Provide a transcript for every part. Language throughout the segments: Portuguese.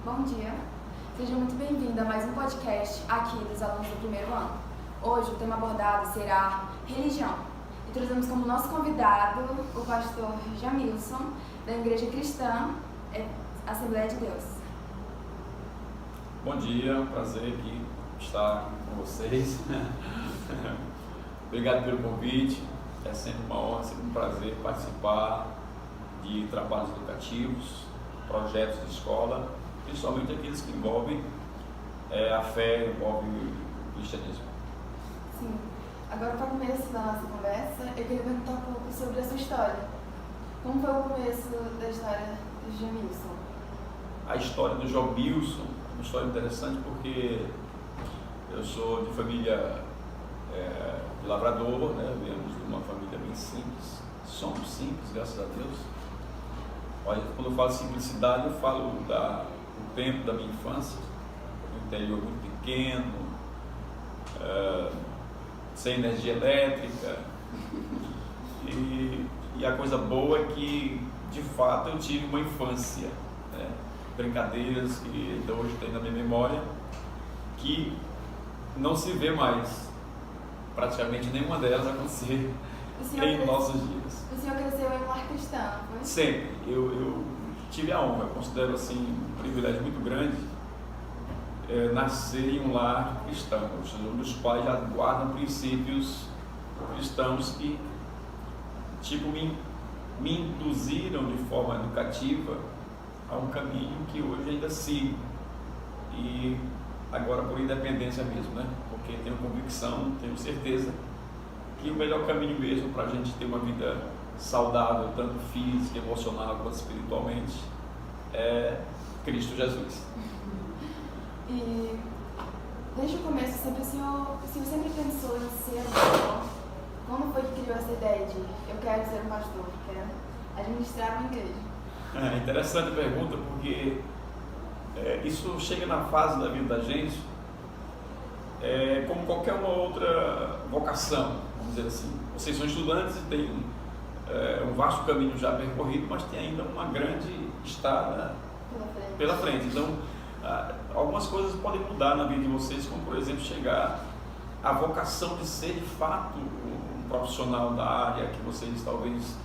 Bom dia, seja muito bem-vindo a mais um podcast aqui dos alunos do primeiro ano. Hoje o tema abordado será religião e trazemos como nosso convidado o pastor Jamilson, da Igreja Cristã Assembleia de Deus. Bom dia, prazer aqui estar com vocês. Obrigado pelo convite, é sempre uma honra, sempre um prazer participar de trabalhos educativos, projetos de escola, principalmente aqueles que envolvem a fé, envolvem o cristianismo. Sim, agora para o começo da nossa conversa, eu queria perguntar um pouco sobre a sua história. Como foi o começo da história de Jamilson? A história do Jamilson é uma história interessante porque eu sou de família de lavrador, né? Viemos de uma família bem simples, somos simples, graças a Deus. Olha, quando eu falo simplicidade, eu falo do tempo da minha infância, no interior muito pequeno, sem energia elétrica, e a coisa boa é que, de fato, eu tive uma infância, né? Brincadeiras que ainda hoje tem na minha memória, que não se vê mais, praticamente nenhuma delas acontecer em nossos dias. O senhor cresceu em um lar cristão, foi? Sempre. Eu tive a honra, eu considero assim um privilégio muito grande nascer em um lar cristão. Ou seja, os pais já guardam princípios cristãos que me induziram de forma educativa a um caminho que hoje ainda sigo. E agora por independência mesmo, né? Porque tenho convicção, tenho certeza que o melhor caminho mesmo para a gente ter uma vida saudável, tanto física, emocional quanto espiritualmente, é Cristo Jesus. E desde o começo, o senhor sempre pensou em ser pastor? Como foi que criou essa ideia de eu quero ser um pastor, quero administrar uma igreja? É interessante a pergunta, porque isso chega na fase da vida da gente como qualquer uma outra vocação, vamos dizer assim. Vocês são estudantes e têm um vasto caminho já percorrido, mas tem ainda uma grande estrada pela frente. Então, algumas coisas podem mudar na vida de vocês, como por exemplo chegar à vocação de ser de fato um profissional da área que vocês talvez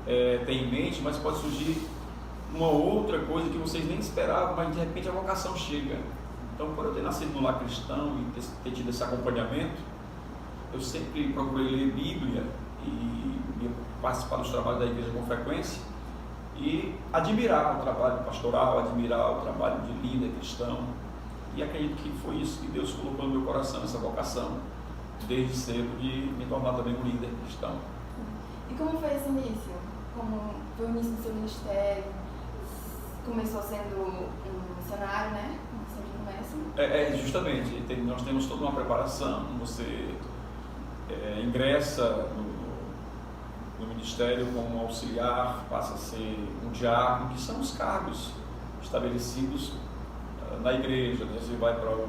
tenham em mente, mas pode surgir uma outra coisa que vocês nem esperavam, mas de repente a vocação chega. Então, por eu ter nascido no lar cristão e ter tido esse acompanhamento, eu sempre procurei ler Bíblia e participar dos trabalhos da igreja com frequência e admirar o trabalho pastoral, admirar o trabalho de líder cristão, e acredito que foi isso que Deus colocou no meu coração, essa vocação, desde cedo, de me tornar também um líder cristão. E como foi esse início? Como foi o início do seu ministério? Começou sendo um missionário, né? Como sempre começa. Justamente, nós temos toda uma preparação. Você ingressa no ministério como auxiliar, passa a ser um diácono, que são os cargos estabelecidos na igreja, né? Você vai para o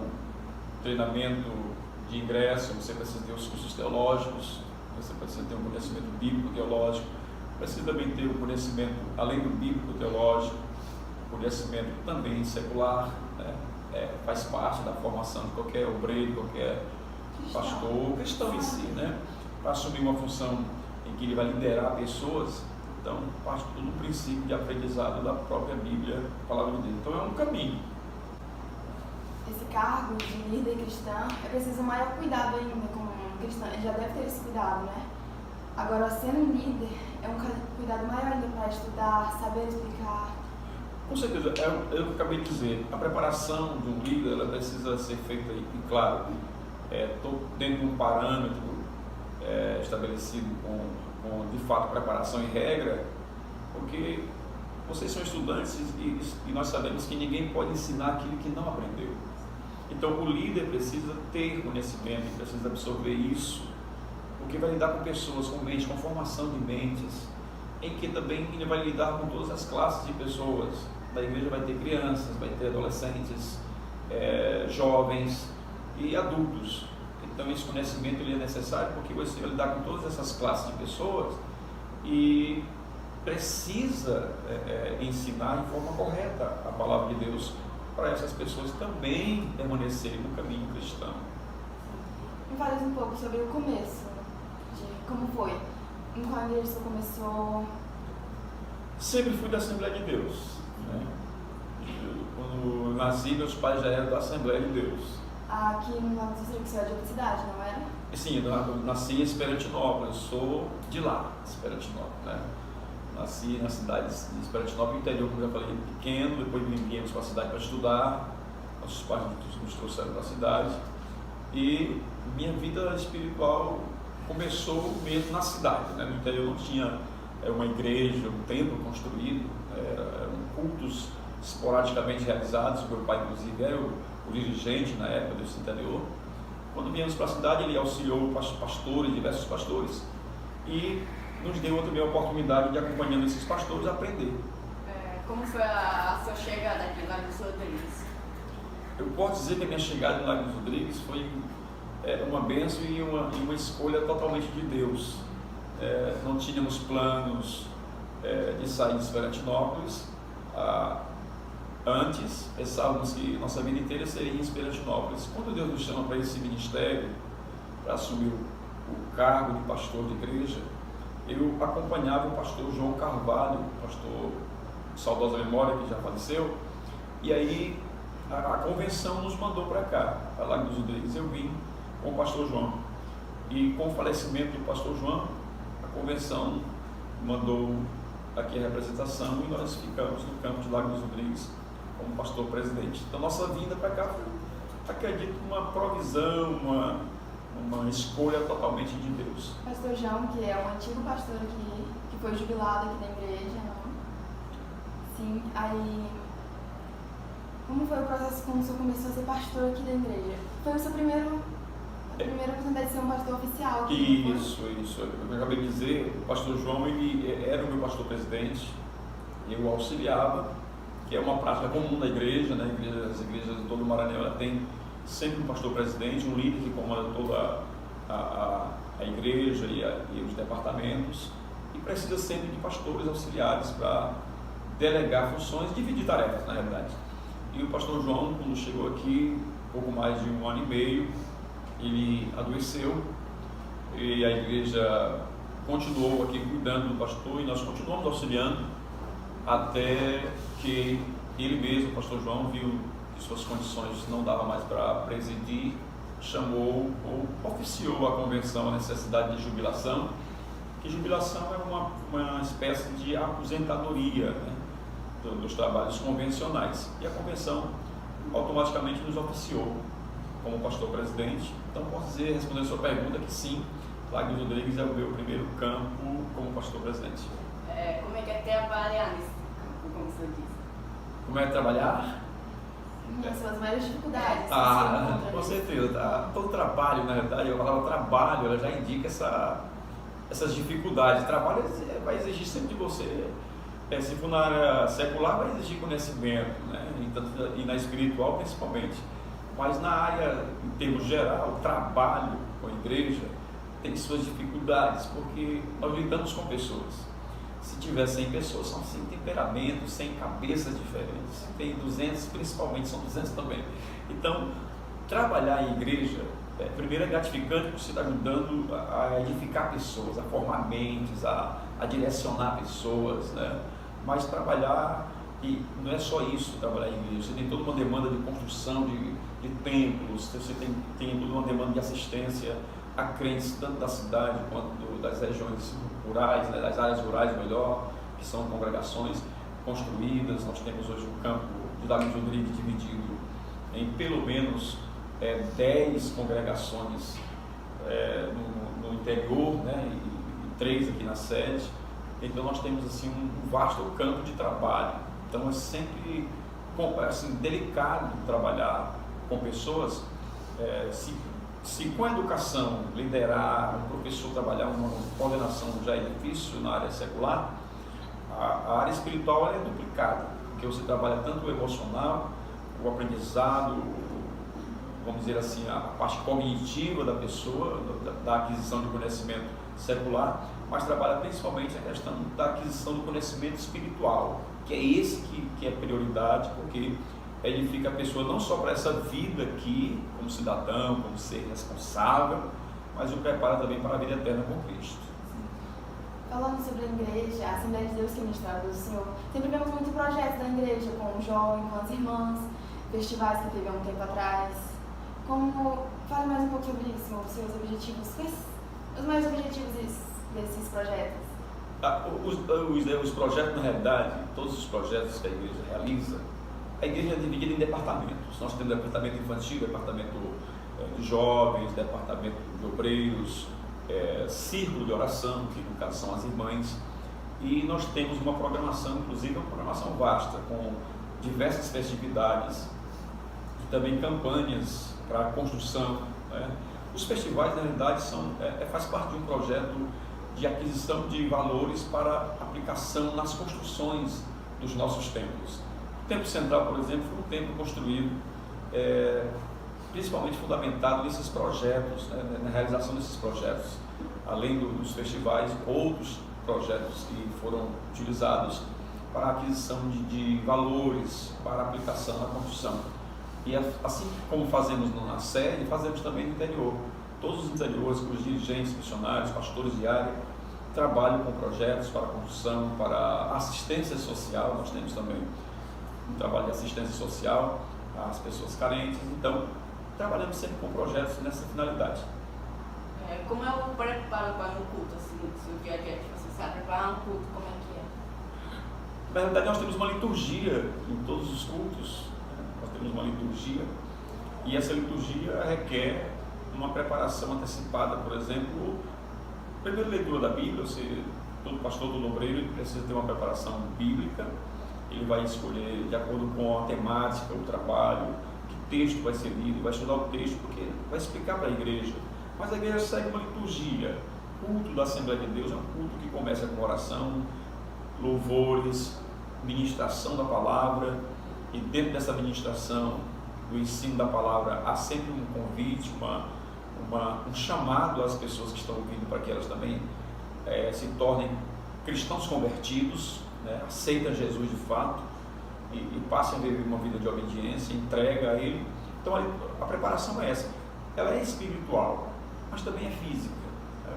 treinamento de ingresso, você precisa ter os cursos teológicos, você precisa ter um conhecimento bíblico teológico, precisa também ter um conhecimento, além do bíblico teológico, conhecimento também secular, né? Faz parte da formação de qualquer obreiro, qualquer pastor, cristão em si, né? Para assumir uma função em que ele vai liderar pessoas. Então, parte tudo do princípio de aprendizado da própria Bíblia, a palavra de Deus. Então, é um caminho. Esse cargo de líder cristão é preciso maior cuidado ainda como cristão. Ele já deve ter esse cuidado, né? Agora, sendo um líder, é um cuidado maior ainda para estudar, saber explicar. Com certeza, é o que eu acabei de dizer. A preparação de um líder, ela precisa ser feita, e claro, dentro de um parâmetro estabelecido com de fato preparação e regra, porque vocês são estudantes e nós sabemos que ninguém pode ensinar aquilo que não aprendeu. Então o líder precisa ter conhecimento, precisa absorver isso, porque vai lidar com pessoas, com mente, com formação de mentes, em que também ele vai lidar com todas as classes de pessoas. Da igreja vai ter crianças, vai ter adolescentes, jovens e adultos. Então esse conhecimento ele é necessário porque você vai lidar com todas essas classes de pessoas e precisa ensinar de forma correta a palavra de Deus para essas pessoas também permanecerem no caminho cristão. Me fale um pouco sobre o começo, de como foi, em qual igreja você começou? Sempre fui da Assembleia de Deus, né? Quando nasci, meus pais já eram da Assembleia de Deus. Aqui no Lago dos Rodrigues, você é de outra cidade, não era? Sim, eu nasci em Esperantinópolis, eu sou de lá, Esperantinópolis, né? Nasci na cidade de Esperantinópolis, interior, como eu já falei, pequeno, depois viemos para a cidade para estudar, nossos pais nos trouxeram para a cidade, e minha vida espiritual começou mesmo na cidade, né? No interior não tinha uma igreja, um templo construído, eram cultos esporadicamente realizados. Meu pai, inclusive, era o dirigente na época desse interior. Quando viemos para a cidade, ele auxiliou pastores, diversos pastores, e nos deu também a oportunidade de, acompanhando esses pastores, aprender. Como foi a sua chegada aqui em Lago dos Rodrigues? Eu posso dizer que a minha chegada em Lago dos Rodrigues foi uma bênção e uma escolha totalmente de Deus. Não tínhamos planos de sair de Esperantinópolis. Antes, pensávamos que nossa vida inteira seria em Esperantinópolis. Quando Deus nos chama para esse ministério, para assumir o cargo de pastor de igreja, eu acompanhava o pastor João Carvalho, pastor de saudosa memória, que já faleceu, e aí a convenção nos mandou para cá, para Lago dos Rodrigues. Eu vim com o pastor João, e com o falecimento do pastor João, a convenção mandou aqui a representação e nós ficamos no campo de Lago dos Rodrigues como pastor presidente. Então nossa vinda para cá foi, acredito, uma provisão, uma escolha totalmente de Deus. Pastor João, que é um antigo pastor aqui, que foi jubilado aqui na igreja, não? Sim, aí... Como foi o processo quando o senhor começou a ser pastor aqui da igreja? Foi o seu primeira oportunidade de ser um pastor oficial aqui? Isso. Eu acabei de dizer, o pastor João, ele era o meu pastor presidente, eu o auxiliava, que é uma prática comum da igreja, né? As igrejas de todo o Maranhão, ela tem sempre um pastor presidente, um líder que comanda toda a igreja e os departamentos, e precisa sempre de pastores auxiliares para delegar funções, dividir tarefas, na verdade. E o pastor João, quando chegou aqui, pouco mais de 1 ano e meio, ele adoeceu, e a igreja continuou aqui cuidando do pastor, e nós continuamos auxiliando, até que ele mesmo, o pastor João, viu que suas condições não davam mais para presidir, chamou ou oficiou a convenção a necessidade de jubilação, que jubilação é uma espécie de aposentadoria, né, dos trabalhos convencionais, e a convenção automaticamente nos oficiou como pastor presidente. Então posso dizer, respondendo a sua pergunta, que sim, Lago dos Rodrigues é o meu primeiro campo como pastor presidente. Como é que é trabalhar nesse campo, como você disse? Como é trabalhar? Quais são as maiores dificuldades? Com certeza. Todo trabalho, na verdade, a palavra trabalho, ela já indica essas dificuldades. Trabalho vai exigir sempre de você, se for na área secular, vai exigir conhecimento, né? E na espiritual principalmente. Mas na área, em termos geral, trabalho com a igreja tem suas dificuldades, porque nós lidamos com pessoas. Se tiver 100 pessoas, são 100 temperamentos, 100 cabeças diferentes. Se tem 200, principalmente, são 200 também. Então, trabalhar em igreja, primeiro é gratificante, porque você está ajudando a edificar pessoas, a formar mentes, a direcionar pessoas, né? Mas trabalhar, e não é só isso, trabalhar em igreja, você tem toda uma demanda de construção de templos, você tem toda uma demanda de assistência a crentes, tanto da cidade quanto das regiões rurais, né, das áreas rurais melhor, que são congregações construídas. Nós temos hoje um campo de Lago dos Rodrigues dividido em pelo menos 10 congregações no interior, né, e 3 aqui na sede. Então nós temos assim um vasto campo de trabalho. Então é sempre assim, delicado trabalhar com pessoas. Se com a educação liderar, um professor trabalhar uma coordenação já é difícil na área secular, a área espiritual é duplicada, porque você trabalha tanto o emocional, o aprendizado, vamos dizer assim, a parte cognitiva da pessoa, da aquisição de conhecimento secular, mas trabalha principalmente a questão da aquisição do conhecimento espiritual, que é esse que é prioridade, porque edifica a pessoa não só para essa vida aqui, como cidadão, como ser responsável, mas o prepara também para a vida eterna com Cristo. Falando sobre a igreja, a Assembleia de Deus que ministrava o Senhor, sempre vemos muitos projetos da igreja, com o jovem, com as irmãs, festivais que teve há um tempo atrás. Fale mais um pouco sobre isso, os seus objetivos, os maiores objetivos desses projetos. Os projetos, na realidade, todos os projetos que a igreja realiza, a igreja é dividida em departamentos. Nós temos departamento infantil, departamento de jovens, departamento de obreiros, círculo de oração, que no caso são as irmãs, e nós temos uma programação, inclusive uma programação vasta, com diversas festividades e também campanhas para a construção. Os festivais, na realidade, faz parte de um projeto de aquisição de valores para aplicação nas construções dos nossos templos. O Templo Central, por exemplo, foi um templo construído, principalmente fundamentado nesses projetos, na realização desses projetos. Além dos festivais, outros projetos que foram utilizados para a aquisição de valores para a aplicação na construção. E assim como fazemos na sede, fazemos também no interior. Todos os interiores, os dirigentes, missionários, pastores de área, trabalham com projetos para a construção, para assistência social. Nós temos também um trabalho de assistência social às pessoas carentes. Então, trabalhamos sempre com projetos nessa finalidade. Como é o preparo para um culto, assim, no seu dia a dia? Você sabe preparar um culto, como é que é? Na verdade, nós temos uma liturgia em todos os cultos. Nós temos uma liturgia e essa liturgia requer uma preparação antecipada. Por exemplo, primeira leitura da Bíblia, todo pastor, todo obreiro, ele precisa ter uma preparação bíblica. Ele vai escolher de acordo com a temática, o trabalho, que texto vai ser lido, vai estudar o texto, porque vai explicar para a igreja. Mas a igreja segue uma liturgia. O culto da Assembleia de Deus é um culto que começa com oração, louvores, ministração da palavra, e dentro dessa ministração, do ensino da palavra, há sempre um convite, um chamado às pessoas que estão ouvindo para que elas também se tornem cristãos convertidos, aceitam Jesus de fato e passem a viver uma vida de obediência, entrega a Ele. Então a preparação é essa. Ela é espiritual, mas também é física.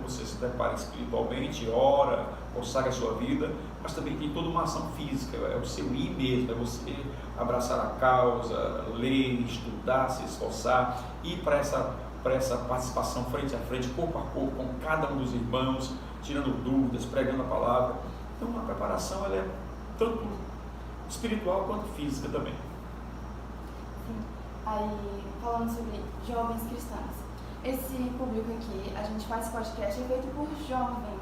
Você se prepara espiritualmente, ora, consagra a sua vida, mas também tem toda uma ação física, é o seu ir mesmo, é você abraçar a causa, ler, estudar, se esforçar, ir para essa participação frente a frente, corpo a corpo, com cada um dos irmãos, tirando dúvidas, pregando a palavra. Então a preparação ela é tanto espiritual quanto física também. Sim. Aí, falando sobre jovens cristãos, esse público aqui, a gente faz podcast, é feito por jovens.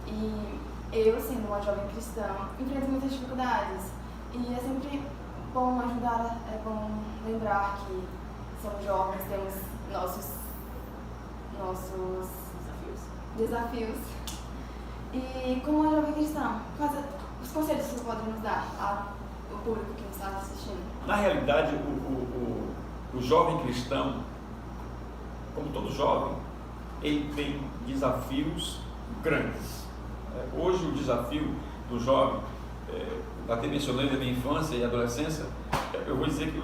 E eu, sendo uma jovem cristã, enfrento muitas dificuldades. E é sempre bom ajudar, é bom lembrar que somos jovens, temos nossos desafios. E como uma jovem cristã, quais os conselhos que você pode nos dar ao público que nos está assistindo? Na realidade, o jovem cristão, como todo jovem, ele tem desafios grandes. Hoje o desafio do jovem, até mencionei na minha infância e adolescência, eu vou dizer que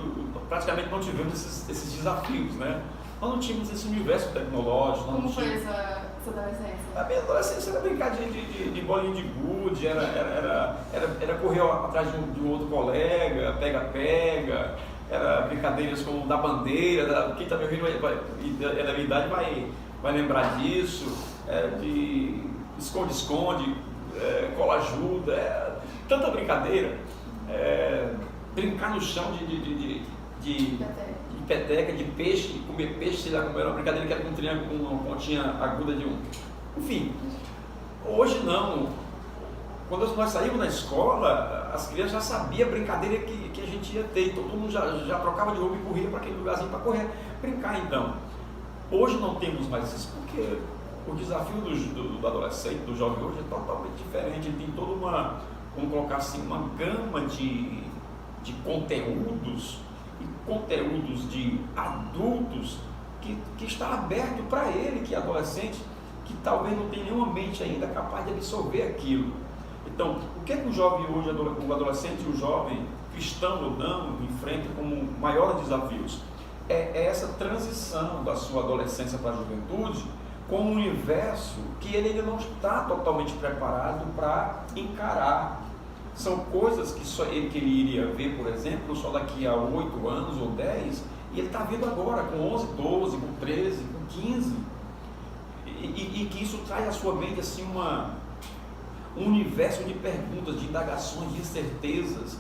praticamente não tivemos esses desafios, né? Nós não tínhamos esse universo tecnológico. Como foi essa adolescência? A minha adolescência era brincar de bolinha de gude, era correr atrás de um outro colega, pega-pega, era brincadeiras como da bandeira, quem está me ouvindo é da minha idade vai lembrar disso, de esconde-esconde, cola-ajuda, tanta brincadeira, brincar no chão de peteca, de peixe, comer peixe, sei lá como era, uma brincadeira que era com um triângulo com uma pontinha aguda de um. Enfim, hoje não. Quando nós saímos da escola, as crianças já sabiam a brincadeira que a gente ia ter, todo mundo já trocava de roupa e corria para aquele lugarzinho para correr, brincar então. Hoje não temos mais isso, porque o desafio do adolescente, do jovem hoje é totalmente diferente, ele tem toda uma, vamos colocar assim, uma gama de conteúdos de adultos que está aberto para ele, que é adolescente, que talvez não tenha nenhuma mente ainda capaz de absorver aquilo. Então, o que é que o jovem hoje, o adolescente e o jovem cristão ou não, enfrenta como maiores desafios. É essa transição da sua adolescência para a juventude com um universo que ele ainda não está totalmente preparado para encarar. São coisas que que ele iria ver, por exemplo, só daqui a 8 anos ou 10, e ele está vendo agora, com 11, 12, com 13, com 15. E que isso traz à sua mente assim, um universo de perguntas, de indagações, de incertezas,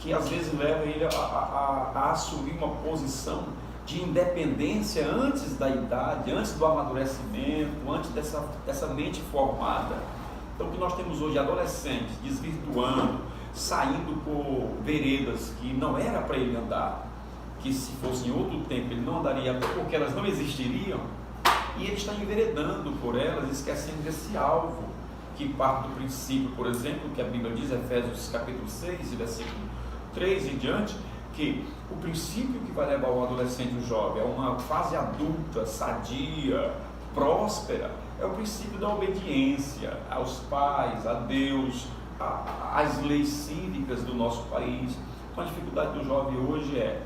que às vezes leva ele a assumir uma posição de independência antes da idade, antes do amadurecimento, antes dessa mente formada. Então, o que nós temos hoje, adolescentes desvirtuando, saindo por veredas que não era para ele andar, que se fosse em outro tempo ele não andaria, até porque elas não existiriam, e ele está enveredando por elas, esquecendo desse alvo, que parte do princípio, por exemplo, que a Bíblia diz, Efésios capítulo 6, versículo 3 em diante, que o princípio que vai levar o adolescente e o jovem a uma fase adulta, sadia, próspera, é o princípio da obediência aos pais, a Deus, às leis cívicas do nosso país. Então a dificuldade do jovem hoje é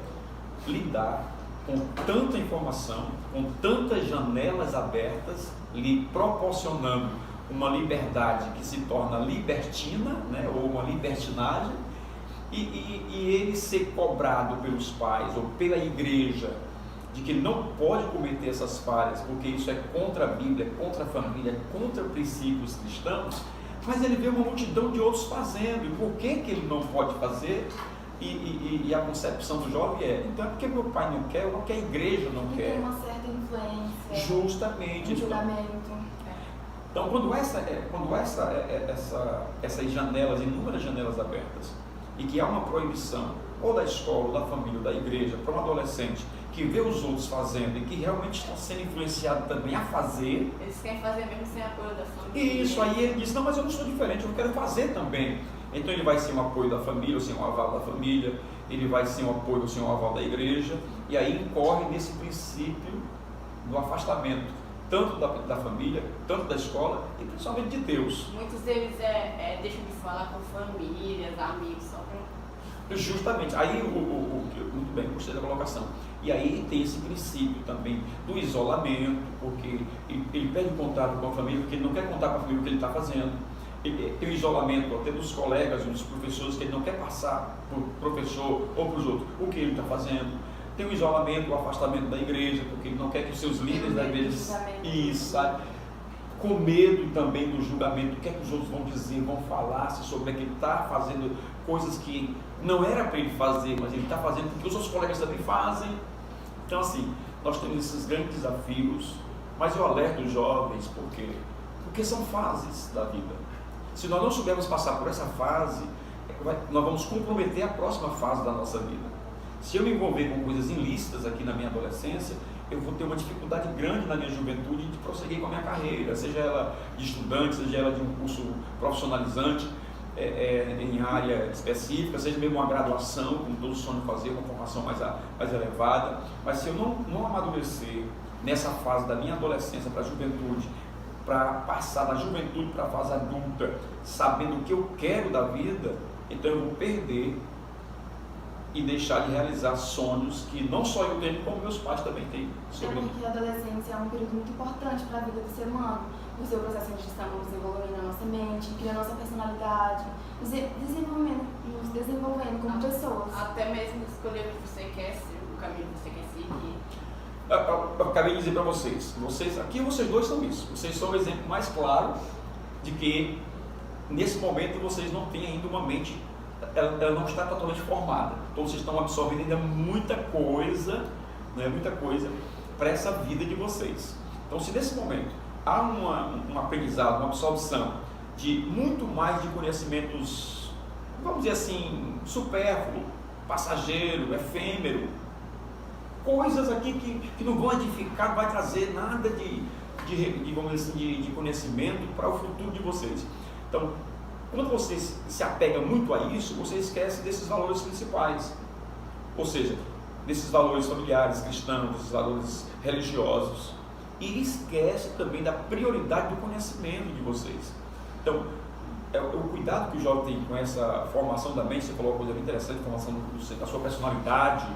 lidar com tanta informação, com tantas janelas abertas, lhe proporcionando uma liberdade que se torna libertina, né, ou uma libertinagem, e ele ser cobrado pelos pais ou pela igreja de que ele não pode cometer essas falhas, porque isso é contra a Bíblia, contra a família, contra princípios cristãos, mas ele vê uma multidão de outros fazendo, e por que ele não pode fazer? E a concepção do jovem é, então é porque meu pai não quer, ou porque a igreja não quer. Tem uma certa influência. Justamente. Um julgamento. Então, quando essas janelas, inúmeras janelas abertas, e que há uma proibição, ou da escola, ou da família, ou da igreja, para um adolescente que vê os outros fazendo e que realmente está sendo influenciado também a fazer. Eles querem fazer mesmo sem apoio da família. Isso, aí ele diz, não, mas eu não sou diferente, eu quero fazer também. Então ele vai sem o apoio da família, ou sem o aval da família, ele vai sem o apoio ou sem o aval da igreja, e aí incorre nesse princípio do afastamento, tanto da família, tanto da escola, e principalmente de Deus. Muitos deles deixam de falar com famílias, amigos, só para... Justamente, aí muito bem, gostei da colocação. E aí tem esse princípio também do isolamento, porque ele perde o contato com a família, porque ele não quer contar com a família o que ele está fazendo. Ele tem o isolamento até dos colegas, dos professores, que ele não quer passar para o professor ou para os outros o que ele está fazendo. Tem o isolamento, o afastamento da igreja, porque ele não quer que os seus líderes da igreja... Isso, sabe? Com medo também do julgamento, o que é que os outros vão dizer, vão falar sobre que ele está fazendo coisas que não era para ele fazer, mas ele está fazendo porque os outros colegas também fazem. Então assim, nós temos esses grandes desafios, mas eu alerto os jovens, porque são fases da vida. Se nós não soubermos passar por essa fase, nós vamos comprometer a próxima fase da nossa vida. Se eu me envolver com coisas ilícitas aqui na minha adolescência, eu vou ter uma dificuldade grande na minha juventude de prosseguir com a minha carreira, seja ela de estudante, seja ela de um curso profissionalizante em área específica, seja mesmo uma graduação, como todos sonham fazer, uma formação mais elevada. Mas se eu não amadurecer nessa fase da minha adolescência para a juventude, para passar da juventude para a fase adulta, sabendo o que eu quero da vida, então eu vou perder e deixar de realizar sonhos que não só eu tenho, como meus pais também têm. É porque a adolescência é um período muito importante para a vida do ser humano, o seu processo de estamos desenvolvendo a nossa mente, criando a nossa personalidade, nos desenvolvendo como pessoas. Até mesmo escolher o que você quer, o caminho que você quer seguir. Eu acabei de dizer para vocês dois são isso, vocês são o exemplo mais claro de que nesse momento vocês não têm ainda uma mente, ela não está totalmente formada, então vocês estão absorvendo ainda muita coisa para essa vida de vocês. Então se nesse momento há um aprendizado, uma absorção de muito mais de conhecimentos, vamos dizer assim, supérfluo, passageiro, efêmero, coisas aqui que não vão edificar, não vai trazer nada vamos dizer assim, de conhecimento para o futuro de vocês. Então, quando você se apega muito a isso, você esquece desses valores principais, ou seja, desses valores familiares, cristãos, desses valores religiosos, e esquece também da prioridade do conhecimento de vocês. Então, o cuidado que o jovem tem com essa formação da mente. Você falou uma coisa bem interessante, formação da sua personalidade,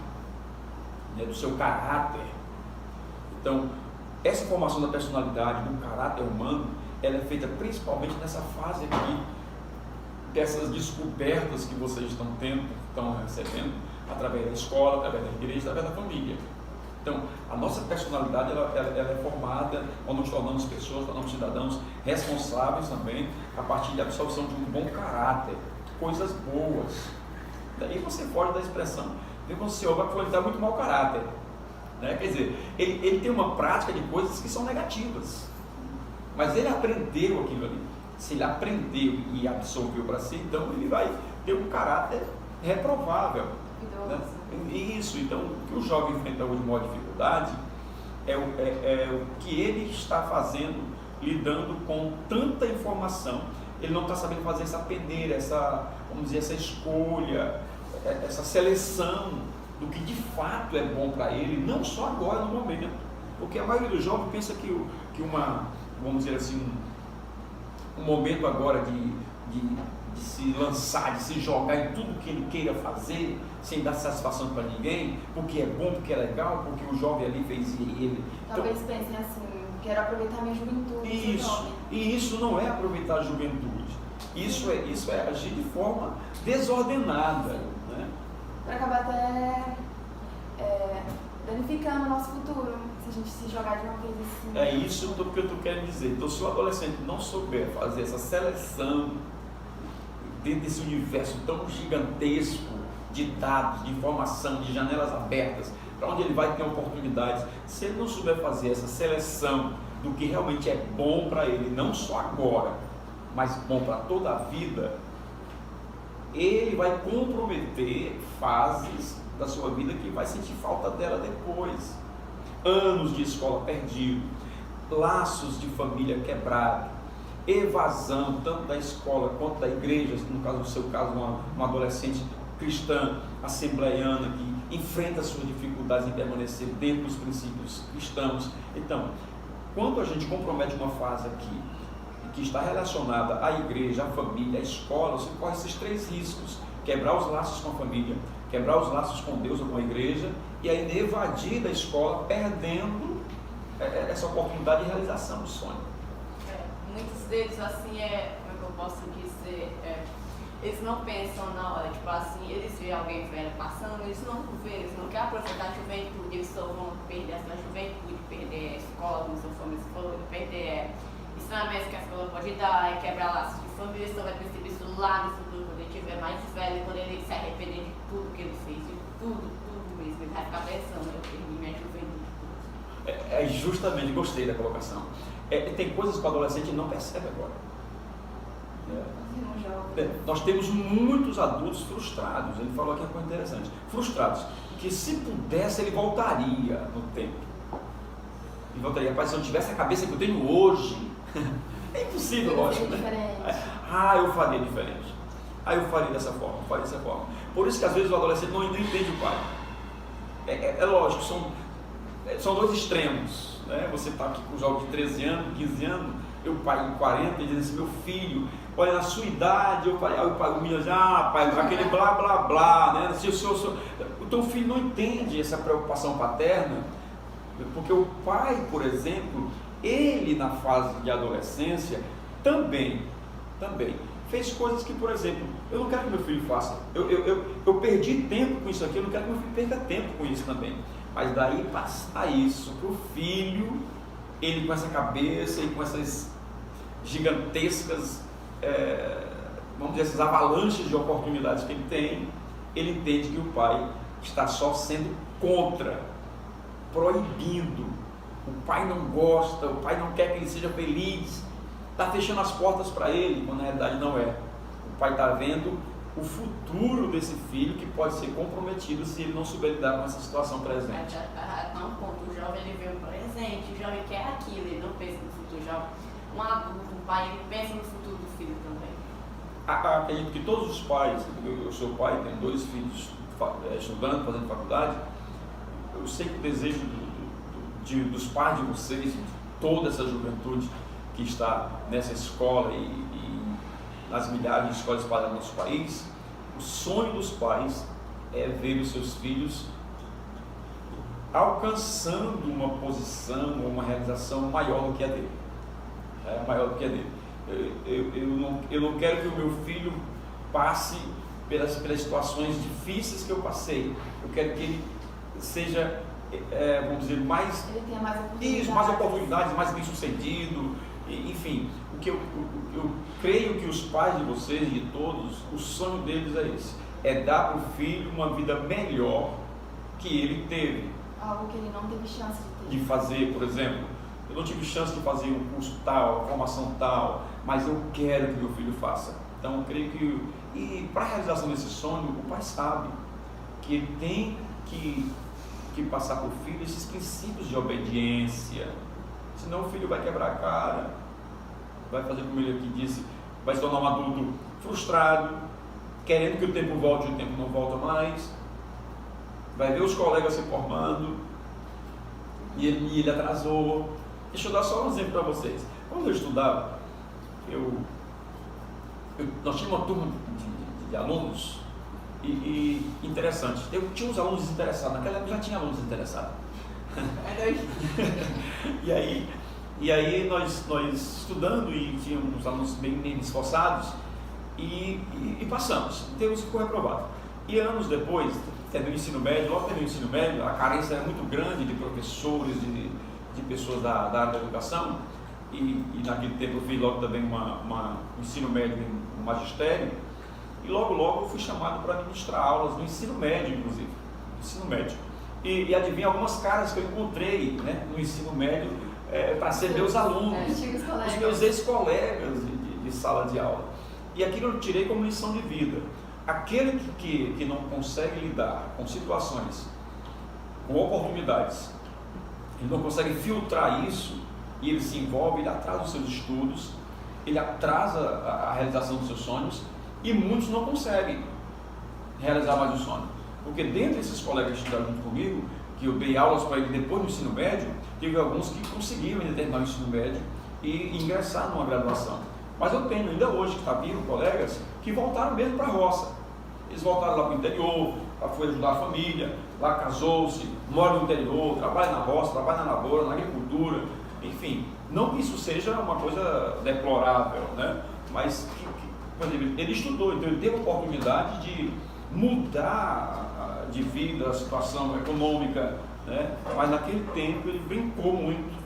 né, do seu caráter. Então, essa formação da personalidade, do caráter humano, ela é feita principalmente nessa fase aqui, dessas descobertas que vocês estão tendo, estão recebendo, através da escola, através da igreja, através da família. Então, a nossa personalidade ela é formada quando nos tornamos pessoas, tornamos cidadãos responsáveis também, a partir da absorção de um bom caráter, coisas boas. Daí você foge da expressão, quando você ouve, ele está muito mau caráter. Né? Quer dizer, ele tem uma prática de coisas que são negativas, mas ele aprendeu aquilo ali. Se ele aprendeu e absorveu para si, então ele vai ter um caráter reprovável. Né? Isso, então o que o jovem enfrenta hoje de maior dificuldade é o que ele está fazendo, lidando com tanta informação. Ele não está sabendo fazer essa peneira, vamos dizer, essa escolha, essa seleção do que de fato é bom para ele, não só agora no momento, porque a maioria dos jovens pensa que vamos dizer assim, um momento agora de se lançar, de se jogar em tudo que ele queira fazer, sem dar satisfação para ninguém, porque é bom, porque é legal, porque o jovem ali fez e ele... Talvez pensem assim, quero aproveitar minha juventude. Isso, e isso não é aproveitar a juventude, isso é agir de forma desordenada, né? Para acabar até danificando o nosso futuro, se a gente se jogar de uma vez assim. É isso que eu estou querendo dizer. Então, se o adolescente não souber fazer essa seleção dentro desse universo tão gigantesco de dados, de informação, de janelas abertas, para onde ele vai ter oportunidades, se ele não souber fazer essa seleção do que realmente é bom para ele, não só agora, mas bom para toda a vida, ele vai comprometer fases da sua vida que vai sentir falta dela depois. Anos de escola perdido, laços de família quebrado, evasão tanto da escola quanto da igreja, no caso, no seu caso, uma adolescente cristã, assembleiana, que enfrenta suas dificuldades em permanecer dentro dos princípios cristãos. Então, quando a gente compromete uma fase aqui, que está relacionada à igreja, à família, à escola, você corre esses 3 riscos: quebrar os laços com a família, quebrar os laços com Deus ou com a igreja, e ainda evadir da escola, perdendo essa oportunidade de realização do sonho. Muitos deles, assim, como é que eu posso dizer, eles não pensam na hora, tipo assim, eles veem alguém velho passando, eles não vêem, eles não querem aproveitar a juventude, eles só vão perder essa juventude, perder a escola, como seu família falou, perder ensinamentos que a escola pode dar, quebrar laços de família, só vai perceber isso lá no futuro, quando ele estiver mais velho, quando ele se arrepender de tudo que ele fez, de tudo mesmo, ele vai ficar pensando, eu perdi minha juventude. Justamente, gostei da colocação. Tem coisas que o adolescente não percebe agora. Nós temos muitos adultos frustrados. Ele falou aqui uma coisa interessante: frustrados, que se pudesse ele voltaria no tempo. Ele voltaria, rapaz, se eu tivesse a cabeça que eu tenho hoje, é impossível, lógico, né? Eu faria diferente. Eu faria dessa forma, Por isso que às vezes o adolescente não entende o pai. É lógico, são 2 extremos, né? Você está aqui com um jovem de 13 anos, 15 anos, e o pai de 40, dizendo assim: meu filho, olha, na sua idade, o pai humilha, pai, aquele blá blá blá, né? Então o filho não entende essa preocupação paterna, porque o pai, por exemplo, ele na fase de adolescência também fez coisas que, por exemplo, eu não quero que meu filho faça. Eu perdi tempo com isso aqui, eu não quero que meu filho perca tempo com isso também. Mas daí passar isso para o filho, ele com essa cabeça e com essas gigantescas, vamos dizer, essas avalanches de oportunidades que ele tem, ele entende que o pai está só sendo contra, proibindo. O pai não gosta, o pai não quer que ele seja feliz, está fechando as portas para ele, quando na realidade não é. O pai está vendo o futuro desse filho que pode ser comprometido se ele não souber lidar com essa situação presente. Não, ponto. O jovem ele vê o presente, o jovem quer aquilo, ele não pensa no futuro. Um adulto, um pai, ele pensa no futuro do filho também. Acredito que todos os pais, eu sou pai, tenho 2 filhos estudando, fazendo faculdade, eu sei que o desejo dos pais de vocês, de toda essa juventude que está nessa escola e nas milhares de escolas espalhadas no nosso país, o sonho dos pais é ver os seus filhos alcançando uma posição ou uma realização maior do que a dele. Maior do que a dele. Eu não quero que o meu filho passe pelas situações difíceis que eu passei. Eu quero que ele seja, vamos dizer, ele tenha mais oportunidades, mais bem sucedido, enfim. O que eu creio que os pais de vocês e de todos, o sonho deles é esse: é dar para o filho uma vida melhor que ele teve. Algo que ele não teve chance de ter. De fazer, por exemplo, eu não tive chance de fazer um curso tal, uma formação tal, mas eu quero que meu filho faça. Então eu creio que, e para a realização desse sonho, o pai sabe que ele tem que passar para o filho esses princípios de obediência, senão o filho vai quebrar a cara, vai fazer como ele aqui disse, vai se tornar um adulto frustrado, querendo que o tempo volte e o tempo não volta mais, vai ver os colegas se formando e ele atrasou. Deixa eu dar só um exemplo para vocês. Quando eu estudava, nós tínhamos uma turma de alunos e interessante. Tinha uns alunos desinteressados, naquela época já tinha alunos desinteressados. E aí nós estudando e tínhamos uns alunos bem esforçados e passamos, temos que reprovado. E anos depois, tendo o ensino médio, logo tendo o ensino médio, a carência era muito grande de professores, de pessoas da área da educação, e naquele tempo eu fiz logo também um ensino médio no magistério, e logo eu fui chamado para ministrar aulas no ensino médio, inclusive, ensino médio. E adivinha algumas caras que eu encontrei, né, no ensino médio, para ser meus alunos, os meus ex-colegas de sala de aula. E aquilo eu tirei como lição de vida. Aquele que não consegue lidar com situações, com oportunidades, ele não consegue filtrar isso, e ele se envolve, ele atrasa os seus estudos, ele atrasa a realização dos seus sonhos, e muitos não conseguem realizar mais o sonho. Porque dentre esses colegas que estudaram junto comigo, que eu dei aulas para ele depois do ensino médio, teve alguns que conseguiram ainda terminar o ensino médio e ingressar numa graduação. Mas eu tenho ainda hoje, que está vindo, colegas que voltaram mesmo para a roça. Eles voltaram lá para o interior, foi ajudar a família, lá casou-se, mora no interior, trabalha na roça, trabalha na lavoura, na agricultura, enfim. Não que isso seja uma coisa deplorável, né? Mas, por exemplo, ele estudou, então ele teve a oportunidade de mudar de vida, a situação econômica, né? Mas naquele tempo ele brincou muito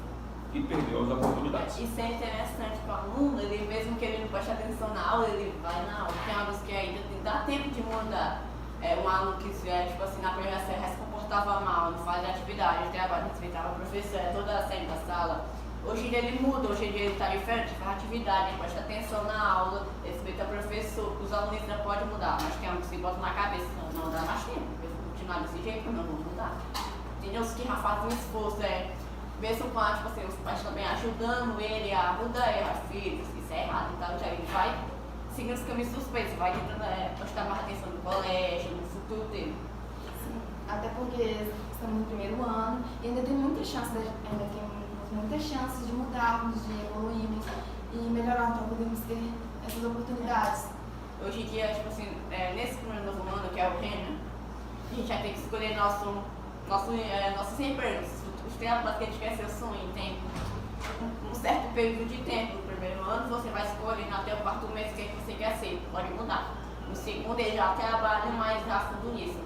e perdeu as oportunidades. Isso é interessante para o aluno, ele mesmo que ele não preste atenção na aula, ele vai na aula. Tem aulas que ainda dá tempo de mudar. Um aluno que tipo assim, na primeira série se comportava mal, não faz atividade, até agora respeitava a professora, toda a série da sala. Hoje em dia ele muda, hoje em dia ele está diferente, faz atividade, ele presta atenção na aula, respeita o professor. Os alunos ainda podem mudar, mas tem alunos que botam na cabeça, não dá mais tempo, eu vou continuar desse jeito, não vou mudar. Entendeu? Os que já fazem um esforço, mesmo com tipo assim, os pais também ajudando ele a mudar, filhos, isso é errado, então já ele vai seguindo os caminhos suspeitos, vai tentando prestar mais atenção no colégio, no futuro dele. Sim, até porque estamos no primeiro ano e ainda tem muitas chances de mudarmos, de evoluirmos e melhorar para podermos ter essas oportunidades. Hoje em dia, tipo assim, nesse primeiro novo ano, que é o Renner, a gente vai ter que escolher nossos empregos, os trabalhos que a gente quer ser o sonho. Tem um certo período de tempo. No primeiro ano você vai escolher até o quarto mês que você quer ser, pode mudar. No segundo ele já trabalha mais a fundo nisso.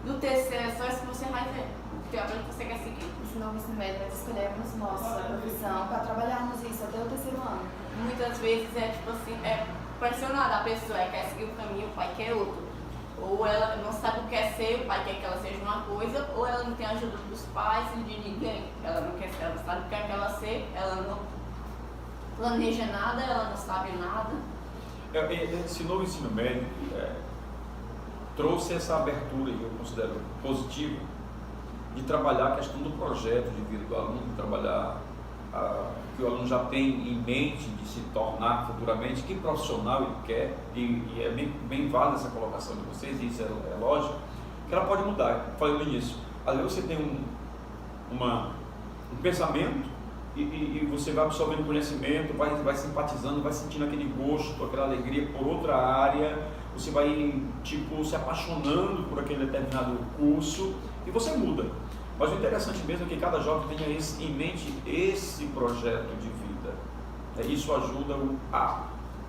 No terceiro é só isso que você vai ver, o trabalho que você quer seguir. Esse novo ensino médio nós escolhemos nossa profissão para trabalharmos isso até o terceiro ano. Muitas vezes tipo assim, pressionada a pessoa, quer seguir o caminho, o pai quer outro. Ou ela não sabe o que quer ser, o pai quer que ela seja uma coisa, ou ela não tem ajuda dos pais e de ninguém. Ela não quer ser, ela sabe o que quer que ela ser, ela não planeja nada, ela não sabe nada. Esse novo ensino médio trouxe essa abertura, que eu considero positiva, de trabalhar a questão do projeto de vida do aluno, de trabalhar que o aluno já tem em mente de se tornar futuramente, que profissional ele quer, e é bem válida essa colocação de vocês, e isso é lógico, que ela pode mudar. Eu falei no início, às vezes você tem um pensamento e você vai absorvendo conhecimento, vai simpatizando, vai sentindo aquele gosto, aquela alegria por outra área, você vai se apaixonando por aquele determinado curso e você muda. Mas o interessante mesmo é que cada jovem tenha em mente esse projeto de vida. Isso ajuda a